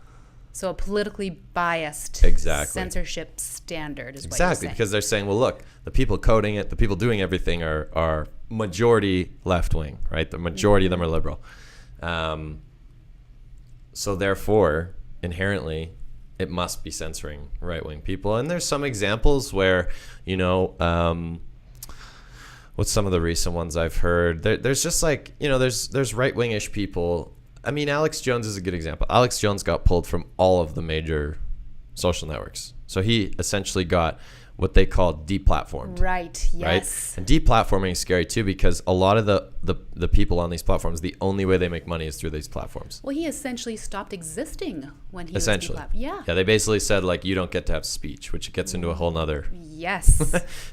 So a politically biased censorship standard is what you're saying. Because they're saying, well, look, the people coding it, the people doing everything are majority left-wing, right? The majority of them are liberal. So therefore, inherently, it must be censoring right-wing people. And there's some examples where, what's some of the recent ones I've heard? There's just like, there's right-wing-ish people. I mean, Alex Jones is a good example. Alex Jones got pulled from all of the major social networks. So he essentially got what they call deplatformed. Right, yes. Right? And deplatforming is scary too, because a lot of the people on these platforms, the only way they make money is through these platforms. Well, he essentially stopped existing when he was deplatformed. Yeah, they basically said, like, you don't get to have speech, which gets into a whole nother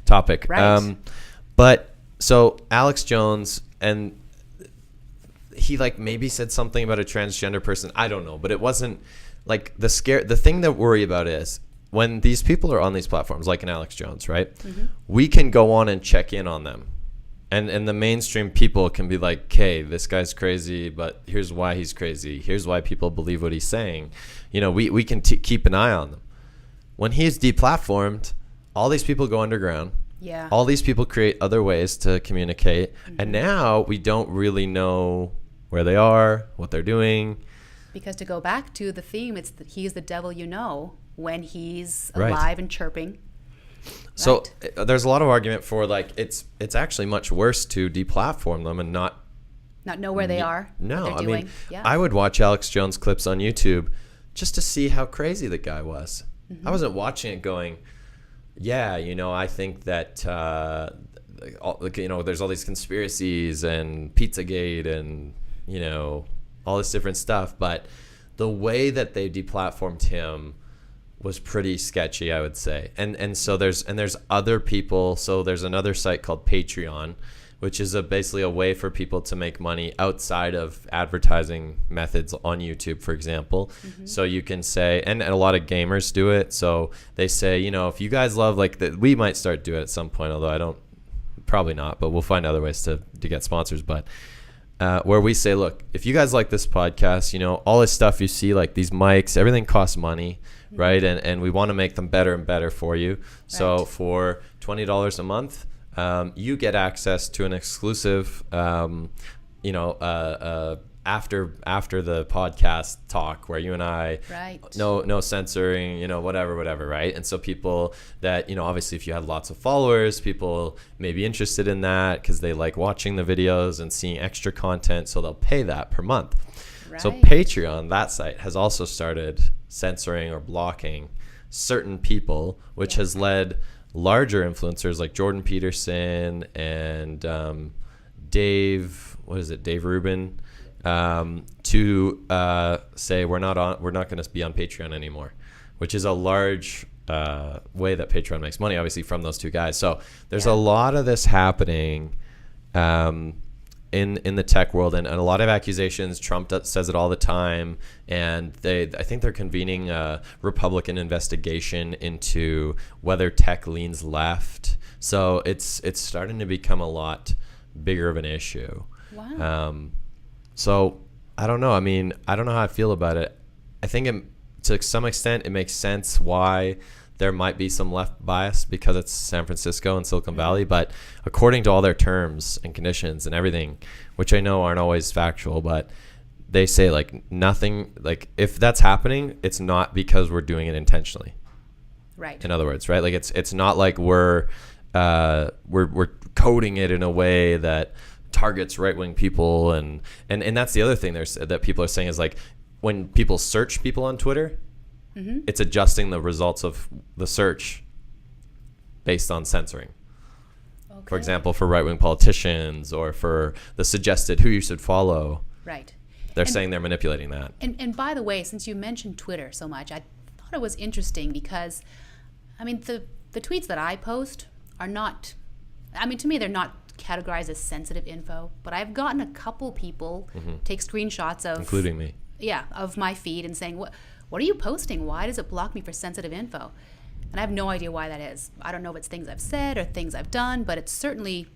topic. Right. But so Alex Jones, and he like maybe said something about a transgender person. I don't know, but it wasn't like the thing that worry about is when these people are on these platforms, like an Alex Jones, right? We can go on and check in on them. And the mainstream people can be like, okay, this guy's crazy, but here's why he's crazy. Here's why people believe what he's saying. We can keep an eye on them. When he's deplatformed, all these people go underground. Yeah. All these people create other ways to communicate. And now we don't really know where they are, what they're doing. Because to go back to the theme, he's the devil when he's alive and chirping. So there's a lot of argument for like it's actually much worse to deplatform them and not know where they are. No, what they're doing. I would watch Alex Jones clips on YouTube just to see how crazy the guy was. I wasn't watching it going, I think that there's all these conspiracies and Pizzagate and all this different stuff, but the way that they deplatformed him was pretty sketchy, I would say. And so there's other people. So there's another site called Patreon, which is basically a way for people to make money outside of advertising methods on YouTube, for example. So you can say, and a lot of gamers do it. So they say, if you guys love we might start doing it at some point, although probably not, but we'll find other ways to get sponsors. But where we say, look, if you guys like this podcast, all this stuff you see, like these mics, everything costs money. Right. And we want to make them better and better for you. So for $20 a month, you get access to an exclusive, after the podcast talk where you and I, no censoring, whatever. Right. And so people that, obviously if you have lots of followers, people may be interested in that because they like watching the videos and seeing extra content. So they'll pay that per month. So Patreon, that site, has also started censoring or blocking certain people, which has led larger influencers like Jordan Peterson and Dave Rubin to say we're not going to be on Patreon anymore, which is a large way that Patreon makes money, obviously, from those two guys. So there's a lot of this happening in the tech world, and a lot of accusations. Trump says it all the time, and I think they're convening a Republican investigation into whether tech leans left. So it's starting to become a lot bigger of an issue. Wow. So I don't know. I don't know how I feel about it. I think to some extent it makes sense why there might be some left bias because it's San Francisco and Silicon Valley, but according to all their terms and conditions and everything, which I know aren't always factual, but they say nothing, if that's happening, it's not because we're doing it intentionally. Right. In other words, right? It's not like we're coding it in a way that targets right-wing people, and that's the other thing that people are saying is when people search people on Twitter, it's adjusting the results of the search based on censoring. Okay. For example, for right-wing politicians or for the suggested who you should follow. Right. They're saying they're manipulating that. And by the way, since you mentioned Twitter so much, I thought it was interesting because, the tweets that I post are not, to me, they're not categorized as sensitive info, but I've gotten a couple people take screenshots of... Including me. Yeah, of my feed and saying, what are you posting? Why does it block me for sensitive info? And I have no idea why that is. I don't know if it's things I've said or things I've done, but it's certainly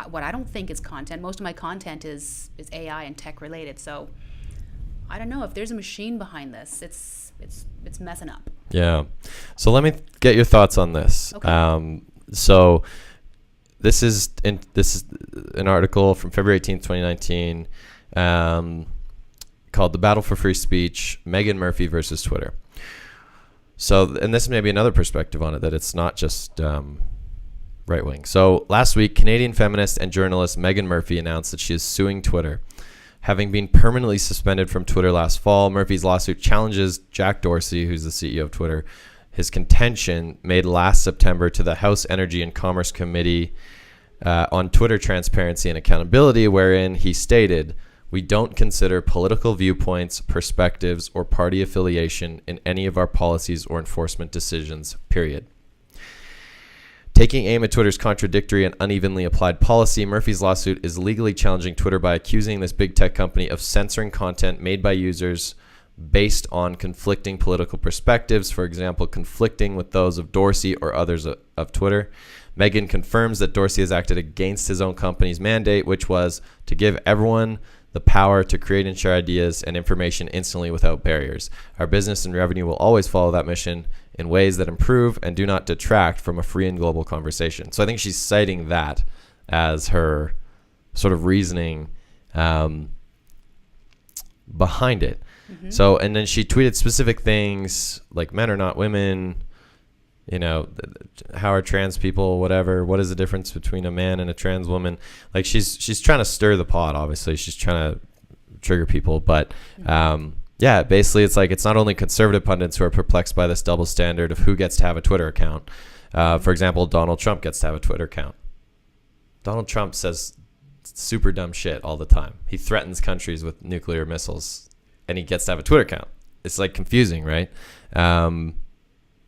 what I don't think is content. Most of my content is AI and tech related. So I don't know if there's a machine behind this. It's messing up. Yeah. So let me get your thoughts on this. Okay. So this is an article from February 18th, 2019, called "The Battle for Free Speech: Meghan Murphy versus Twitter." So, and this may be another perspective on it, that it's not just right wing. So last week, Canadian feminist and journalist Meghan Murphy announced that she is suing Twitter. Having been permanently suspended from Twitter last fall, Murphy's lawsuit challenges Jack Dorsey, who's the CEO of Twitter. His contention made last September to the House Energy and Commerce Committee on Twitter transparency and accountability, wherein he stated, "We don't consider political viewpoints, perspectives, or party affiliation in any of our policies or enforcement decisions, period." Taking aim at Twitter's contradictory and unevenly applied policy, Murphy's lawsuit is legally challenging Twitter by accusing this big tech company of censoring content made by users based on conflicting political perspectives, for example, conflicting with those of Dorsey or others of Twitter. Meghan confirms that Dorsey has acted against his own company's mandate, which was to give everyone the power to create and share ideas and information instantly without barriers. Our business and revenue will always follow that mission in ways that improve and do not detract from a free and global conversation. So I think she's citing that as her sort of reasoning behind it. Mm-hmm. So, and then she tweeted specific things like men are not women, you know, how are trans people, whatever, what is the difference between a man and a trans woman? Like she's trying to stir the pot, obviously. She's trying to trigger people. But yeah, basically it's like it's not only conservative pundits who are perplexed by this double standard of who gets to have a Twitter account. For example, Donald Trump gets to have a Twitter account. Donald Trump says super dumb shit all the time. He threatens countries with nuclear missiles and he gets to have a Twitter account. It's like confusing, right?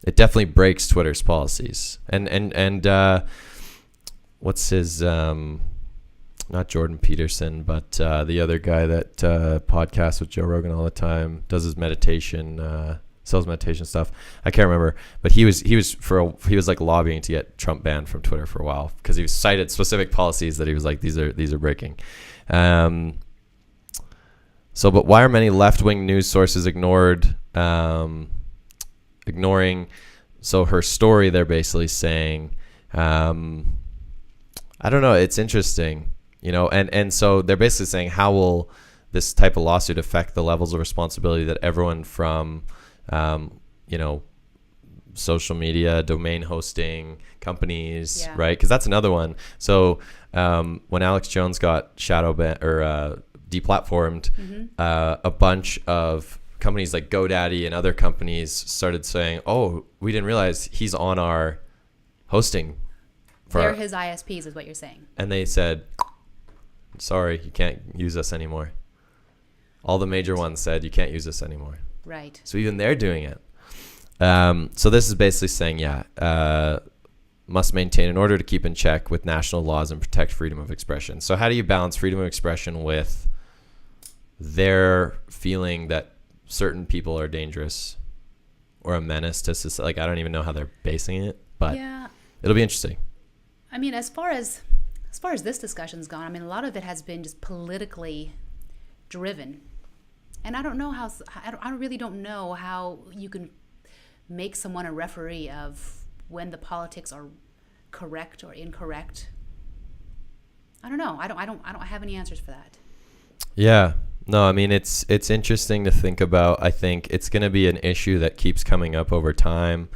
It definitely breaks Twitter's policies. And what's his, not Jordan Peterson, but the other guy that podcasts with Joe Rogan all the time, does his meditation, sells meditation stuff. I can't remember, but he was like lobbying to get Trump banned from Twitter for a while because he cited specific policies that he was like, these are breaking. So, but why are many left-wing news sources ignoring? So her story, they're basically saying, I don't know, it's interesting, you know, and so they're basically saying, how will this type of lawsuit affect the levels of responsibility that everyone from, you know, social media, domain hosting companies, right? Because that's another one. So when Alex Jones got shadow banned or deplatformed, a bunch of companies like GoDaddy and other companies started saying, "Oh, we didn't realize he's on our hosting." They're his ISPs, is what you're saying. And they said, "Sorry, you can't use us anymore." All the major ones said, "You can't use us anymore." Right. So even they're doing it. So this is basically saying, must maintain in order to keep in check with national laws and protect freedom of expression. So how do you balance freedom of expression with their feeling that certain people are dangerous or a menace to society? Like, I don't even know how they're basing it, but it'll be interesting. I mean, as far as this discussion's gone, I mean, a lot of it has been just politically driven, and I really don't know how you can make someone a referee of when the politics are correct or incorrect. I don't know. I don't have any answers for that. Yeah. No, I mean, it's interesting to think about. I think it's going to be an issue that keeps coming up over time.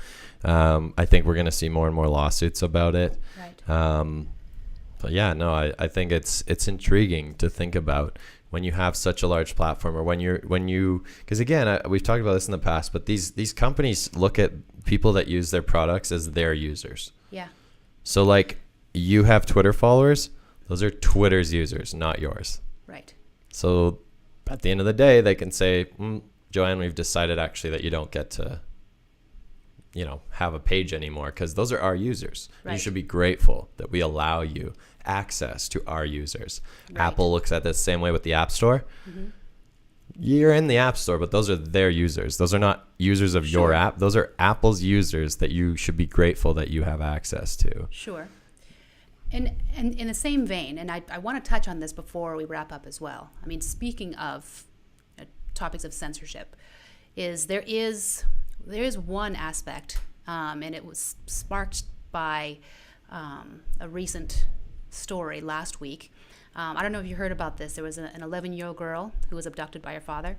I think we're going to see more and more lawsuits about it. Right. But yeah, no, I think it's intriguing to think about when you have such a large platform, or when you, because again, we've talked about this in the past, but these companies look at people that use their products as their users. Yeah. So like, you have Twitter followers, those are Twitter's users, not yours. Right. So at the end of the day, they can say, Joanne, we've decided actually that you don't get to, you know, have a page anymore, because those are our users. Right. You should be grateful that we allow you access to our users. Right. Apple looks at this same way with the App Store. Mm-hmm. You're in the App Store, but those are their users. Those are not users of your app. Those are Apple's users that you should be grateful that you have access to. Sure. And in the same vein, and I want to touch on this before we wrap up as well. I mean, speaking of topics of censorship, there is one aspect, and it was sparked by a recent story last week. I don't know if you heard about this. There was an 11-year-old girl who was abducted by her father.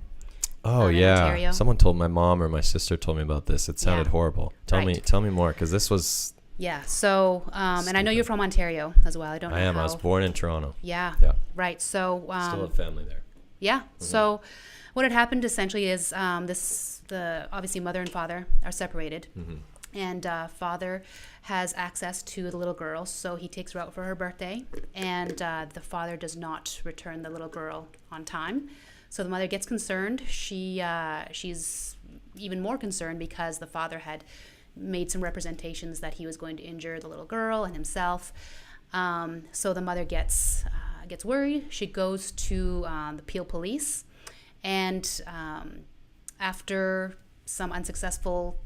Oh in yeah, Ontario. Someone told my mom or my sister told me about this. It sounded horrible. Tell me more, because this was. Yeah. So, and I know you're from Ontario as well. I don't know. I am. I was born in Toronto. Yeah. Yeah. Right. So. Still have family there. Yeah. Mm-hmm. So, what had happened essentially is the obviously mother and father are separated. Mm-hmm. And father has access to the little girl, so he takes her out for her birthday, and the father does not return the little girl on time. So the mother gets concerned. She's even more concerned because the father had made some representations that he was going to injure the little girl and himself. So the mother gets worried. She goes to the Peel Police, and after some unsuccessful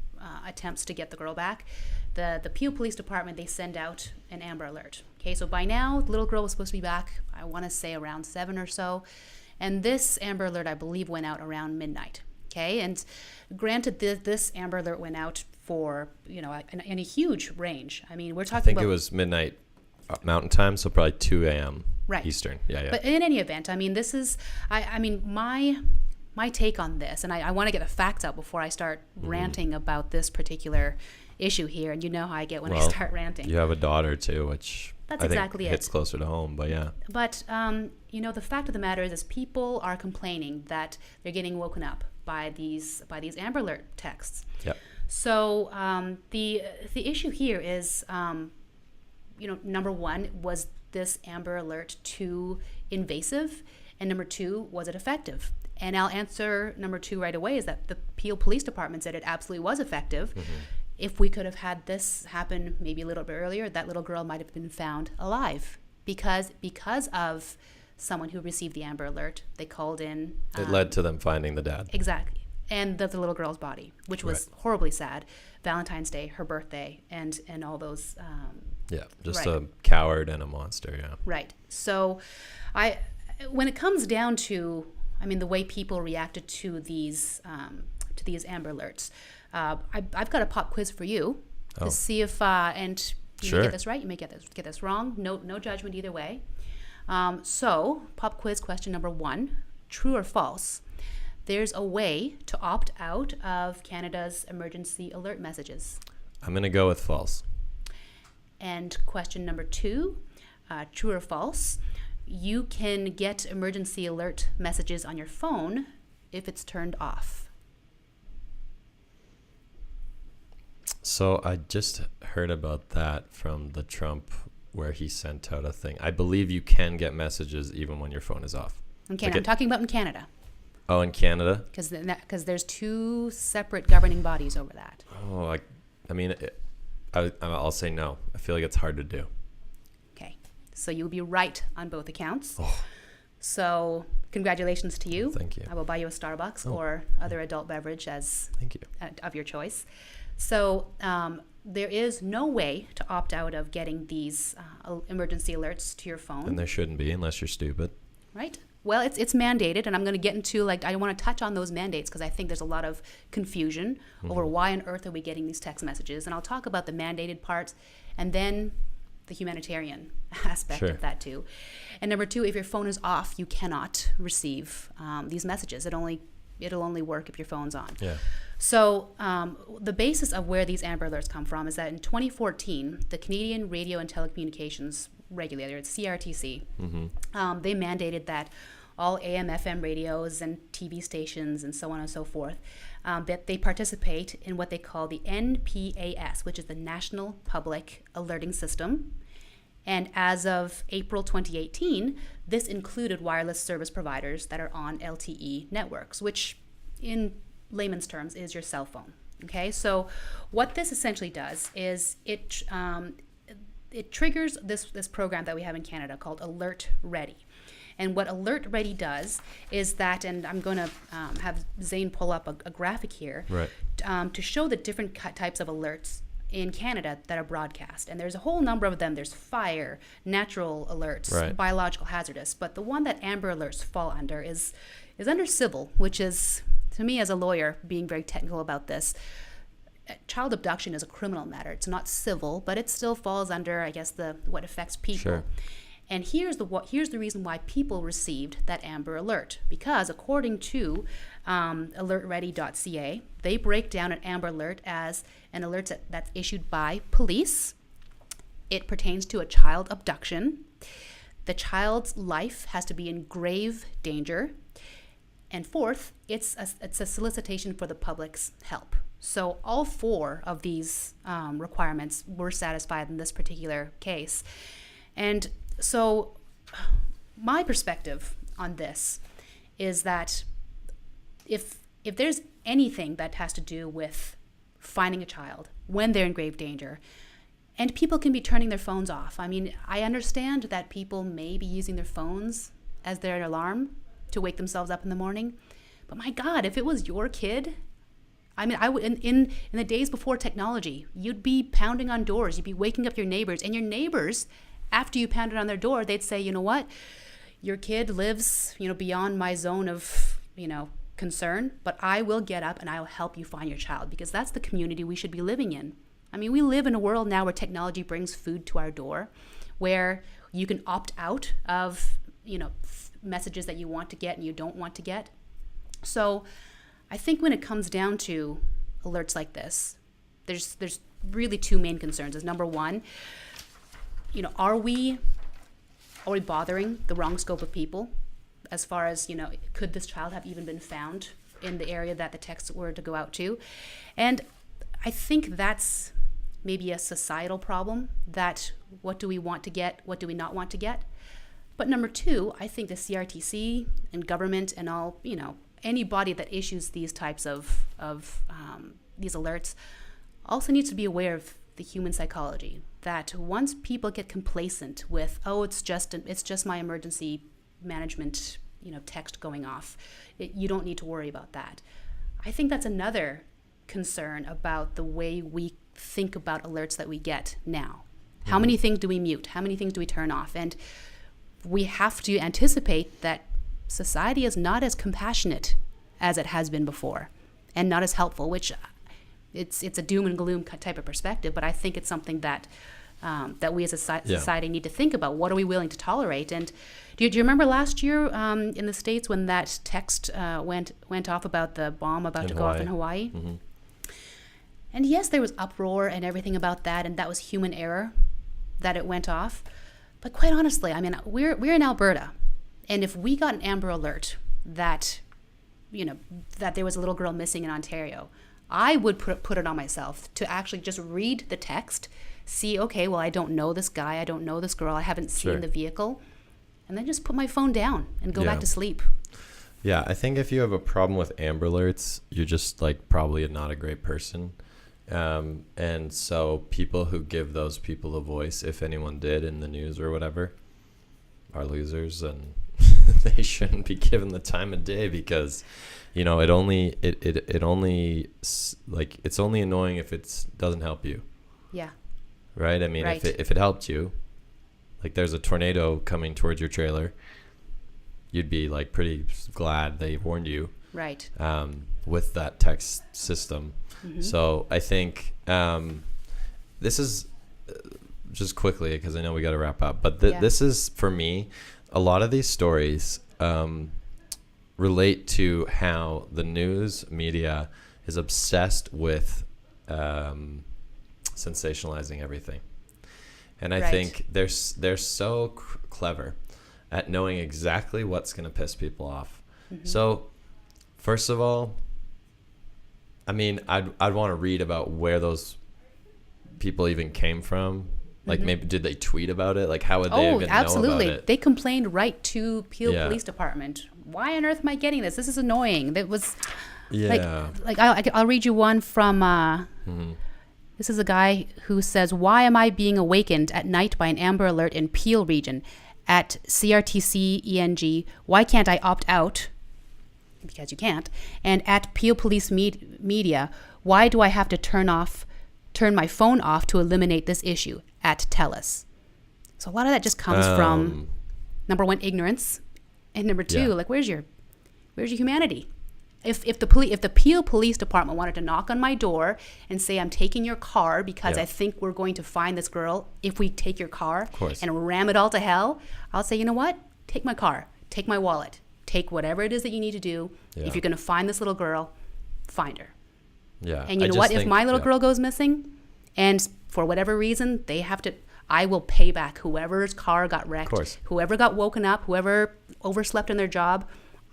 attempts to get the girl back, the Peel Police Department, they send out an Amber Alert. Okay, so by now the little girl was supposed to be back, I want to say around 7 or so, and this Amber Alert, I believe, went out around midnight. Okay, and granted, this Amber Alert went out for in a huge range. I mean, we're talking. I think it was midnight Mountain Time, so probably 2 a.m. Right. Eastern. Yeah. But in any event, I mean, this is my take on this, and I want to get the facts out before I start ranting about this particular issue here. And you know how I get when I start ranting. You have a daughter too, which that's I exactly think hits closer to home. But yeah. But the fact of the matter is people are complaining that they're getting woken up by these Amber Alert texts. Yep. So the issue here is, number one, was this Amber Alert too invasive? And number two, was it effective? And I'll answer number two right away, is that the Peel Police Department said it absolutely was effective. Mm-hmm. If we could have had this happen maybe a little bit earlier, that little girl might have been found alive because of someone who received the Amber Alert. They called in. It led to them finding the dad. Exactly. And the little girl's body, which was horribly sad. Valentine's Day, her birthday, and all those. Just a coward and a monster. Yeah. Right. So, when it comes down to, the way people reacted to these Amber Alerts, I've got a pop quiz for you to see if and you may get this right, you may get this wrong. No judgment either way. So, pop quiz question number 1: true or false? There's a way to opt out of Canada's emergency alert messages. I'm going to go with false. And question number 2, true or false? You can get emergency alert messages on your phone if it's turned off. So I just heard about that from the Trump, where he sent out a thing. I believe you can get messages even when your phone is off. Okay, I'm talking about in Canada. Oh, in Canada? Because there's 2 separate governing bodies over that. Oh, I'll say no. I feel like it's hard to do. Okay, so you'll be right on both accounts. Oh. So congratulations to you. Thank you. I will buy you a Starbucks or other adult beverage Thank you. Of your choice. So there is no way to opt out of getting these emergency alerts to your phone. And there shouldn't be, unless you're stupid. Right. Well, it's mandated, and I'm going to get into, I want to touch on those mandates because I think there's a lot of confusion over why on earth are we getting these text messages. And I'll talk about the mandated parts and then the humanitarian aspect of that too. And number 2, if your phone is off, you cannot receive these messages. It'll only work if your phone's on. Yeah. So the basis of where these Amber Alerts come from is that in 2014, the Canadian Radio and Telecommunications Regulator, it's CRTC, they mandated that all AM, FM radios and TV stations and so on and so forth, that they participate in what they call the NPAS, which is the National Public Alerting System. And as of April 2018, this included wireless service providers that are on LTE networks, which in layman's terms is your cell phone. Okay, so what this essentially does is it triggers this program that we have in Canada called Alert Ready. And what Alert Ready does is that, and I'm going to have Zane pull up a graphic here to show the different types of alerts in Canada that are broadcast, and there's a whole number of them. There's fire, natural alerts, Right. biological hazardous, but the one that Amber Alerts fall under is under civil, which is, to me as a lawyer, being very technical about this, child abduction is a criminal matter. It's not civil, but it still falls under, I guess, the what affects people. Sure. And here's the reason why people received that Amber Alert. Because according to alertready.ca, they break down an Amber Alert as an alert that's issued by police. It pertains to a child abduction. The child's life has to be in grave danger. And fourth, it's a solicitation for the public's help. So all four of these requirements were satisfied in this particular case. And so my perspective on this is that if there's anything that has to do with finding a child when they're in grave danger, and people can be turning their phones off. I mean, I understand that people may be using their phones as their alarm to wake themselves up in the morning. But my God, if it was your kid, I mean, in the days before technology, you'd be pounding on doors, you'd be waking up your neighbors, and your neighbors, after you pounded on their door, they'd say, you know what, your kid lives, beyond my zone of, concern, but I will get up and I will help you find your child, because that's the community we should be living in. I mean, we live in a world now where technology brings food to our door, where you can opt out of, messages that you want to get and you don't want to get. So I think when it comes down to alerts like this, there's really two main concerns. Is number one, are we bothering the wrong scope of people as far as, could this child have even been found in the area that the texts were to go out to? And I think that's maybe a societal problem, that what do we want to get, what do we not want to get? But number two, I think the CRTC and government and all, any body that issues these types of these alerts also needs to be aware of the human psychology, that once people get complacent with, it's just my emergency management, text going off, you don't need to worry about that. I think that's another concern about the way we think about alerts that we get now. Mm-hmm. How many things do we mute? How many things do we turn off? And we have to anticipate that society is not as compassionate as it has been before, and not as helpful, which it's a doom and gloom type of perspective, but I think it's something that we as a society need to think about. What are we willing to tolerate? And do you remember last year in the States when that text went off about the bomb about to go off in Hawaii? Mm-hmm. And yes, there was uproar and everything about that, and that was human error that it went off. But quite honestly, I mean, we're in Alberta, and if we got an Amber Alert that, that there was a little girl missing in Ontario, I would put it on myself to actually just read the text, see, okay, well, I don't know this guy, I don't know this girl, I haven't seen the vehicle, and then just put my phone down and go back to sleep. Yeah, I think if you have a problem with Amber Alerts, you're just probably not a great person. And so people who give those people a voice, if anyone did in the news or whatever, are losers, and they shouldn't be given the time of day, because it's only annoying if it doesn't help you. Yeah. Right? I mean, if it helped you, there's a tornado coming towards your trailer, you'd be pretty glad they warned you. Right. With that text system. Mm-hmm. So I think this is just quickly, because I know we got to wrap up, but this is, for me, a lot of these stories relate to how the news media is obsessed with sensationalizing everything. And I think they're so clever at knowing exactly what's going to piss people off. Mm-hmm. So first of all, I mean, I'd want to read about where those people even came from. Maybe did they tweet about it? How would they even know about it? They complained right to Peel Police Department. Why on earth am I getting this? This is annoying. That was I'll read you one from this is a guy who says, "Why am I being awakened at night by an Amber Alert in Peel region? At CRTC ENG, why can't I opt out?" Because you can't. And at Peel Police Media, why do I have to turn off turn my phone off to eliminate this issue at TELUS. So a lot of that just comes from, number one, ignorance, and number two, like where's your humanity? If the Peel Police Department wanted to knock on my door and say, I'm taking your car because I think we're going to find this girl if we take your car and ram it all to hell, I'll say, you know what? Take my car, take my wallet, take whatever it is that you need to do. If you're going to find this little girl, find her. Yeah. And you know what? If my little girl goes missing and for whatever reason they have to, I will pay back whoever's car got wrecked, whoever got woken up, whoever overslept in their job.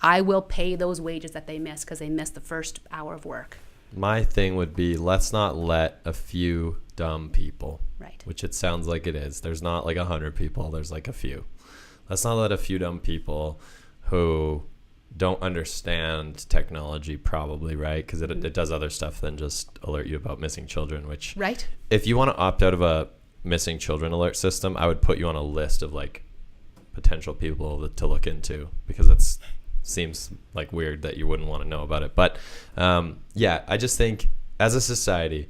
I will pay those wages that they missed because they missed the first hour of work. My thing would be, let's not let a few dumb people, which it sounds like it is. There's not like 100 people. There's like a few. Let's not let a few dumb people who don't understand technology probably, right? Because it does other stuff than just alert you about missing children, which if you want to opt out of a missing children alert system, I would put you on a list of like potential people to look into, because it's seems like weird that you wouldn't want to know about it. But I just think as a society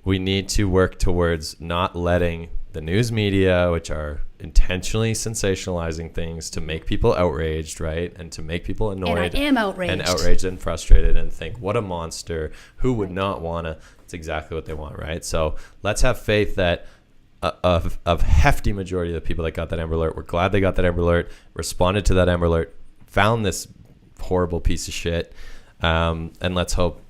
we need to work towards not letting the news media, which are intentionally sensationalizing things to make people outraged, right, and to make people annoyed, and I am outraged and frustrated and think, what a monster, who would not want to. It's exactly what they want, right? So let's have faith that a hefty majority of the people that got that Amber Alert were glad they got that Amber Alert, responded to that Amber Alert, found this horrible piece of shit, and let's hope,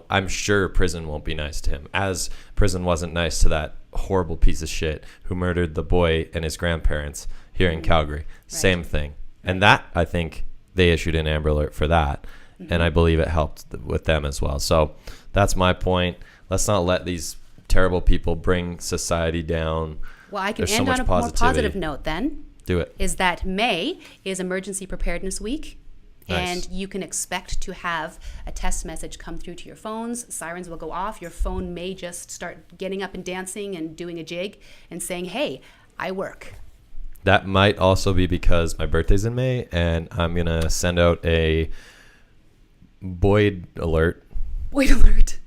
I'm sure prison won't be nice to him, as prison wasn't nice to that horrible piece of shit who murdered the boy and his grandparents here in Calgary. Same thing. And that, I think they issued an Amber Alert for that, and I believe it helped with them as well. So that's my point. Let's not let these terrible people bring society down. Well, I can end on a more positive note then. Do it. Is that May is Emergency Preparedness Week. Nice. And you can expect to have a test message come through to your phones. Sirens will go off. Your phone may just start getting up and dancing and doing a jig and saying, hey, I work. That might also be because my birthday's in May, and I'm going to send out a Boyd alert. Boyd alert.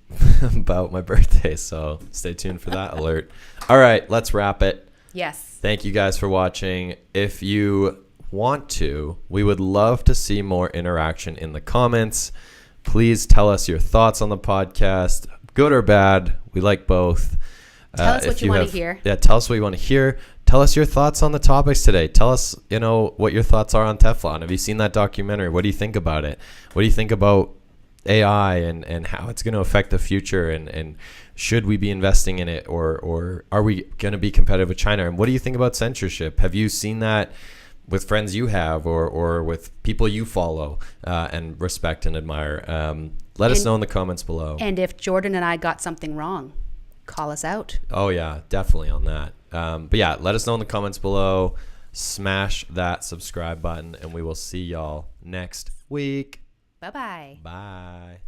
About my birthday. So stay tuned for that alert. All right, let's wrap it. Yes. Thank you guys for watching. If you want to, we would love to see more interaction in the comments. Please tell us your thoughts on the podcast, good or bad. We like both. Tell us what you want to hear. Yeah, tell us what you want to hear. Tell us your thoughts on the topics today. Tell us, what your thoughts are on Teflon. Have you seen that documentary? What do you think about it? What do you think about AI and how it's going to affect the future, and should we be investing in it, or are we going to be competitive with China? And what do you think about censorship? Have you seen that with friends you have, or with people you follow and respect and admire? Let us know in the comments below. And if Jordan and I got something wrong, call us out. Oh yeah, definitely on that. But yeah, let us know in the comments below. Smash that subscribe button, and we will see y'all next week. Bye-bye. Bye.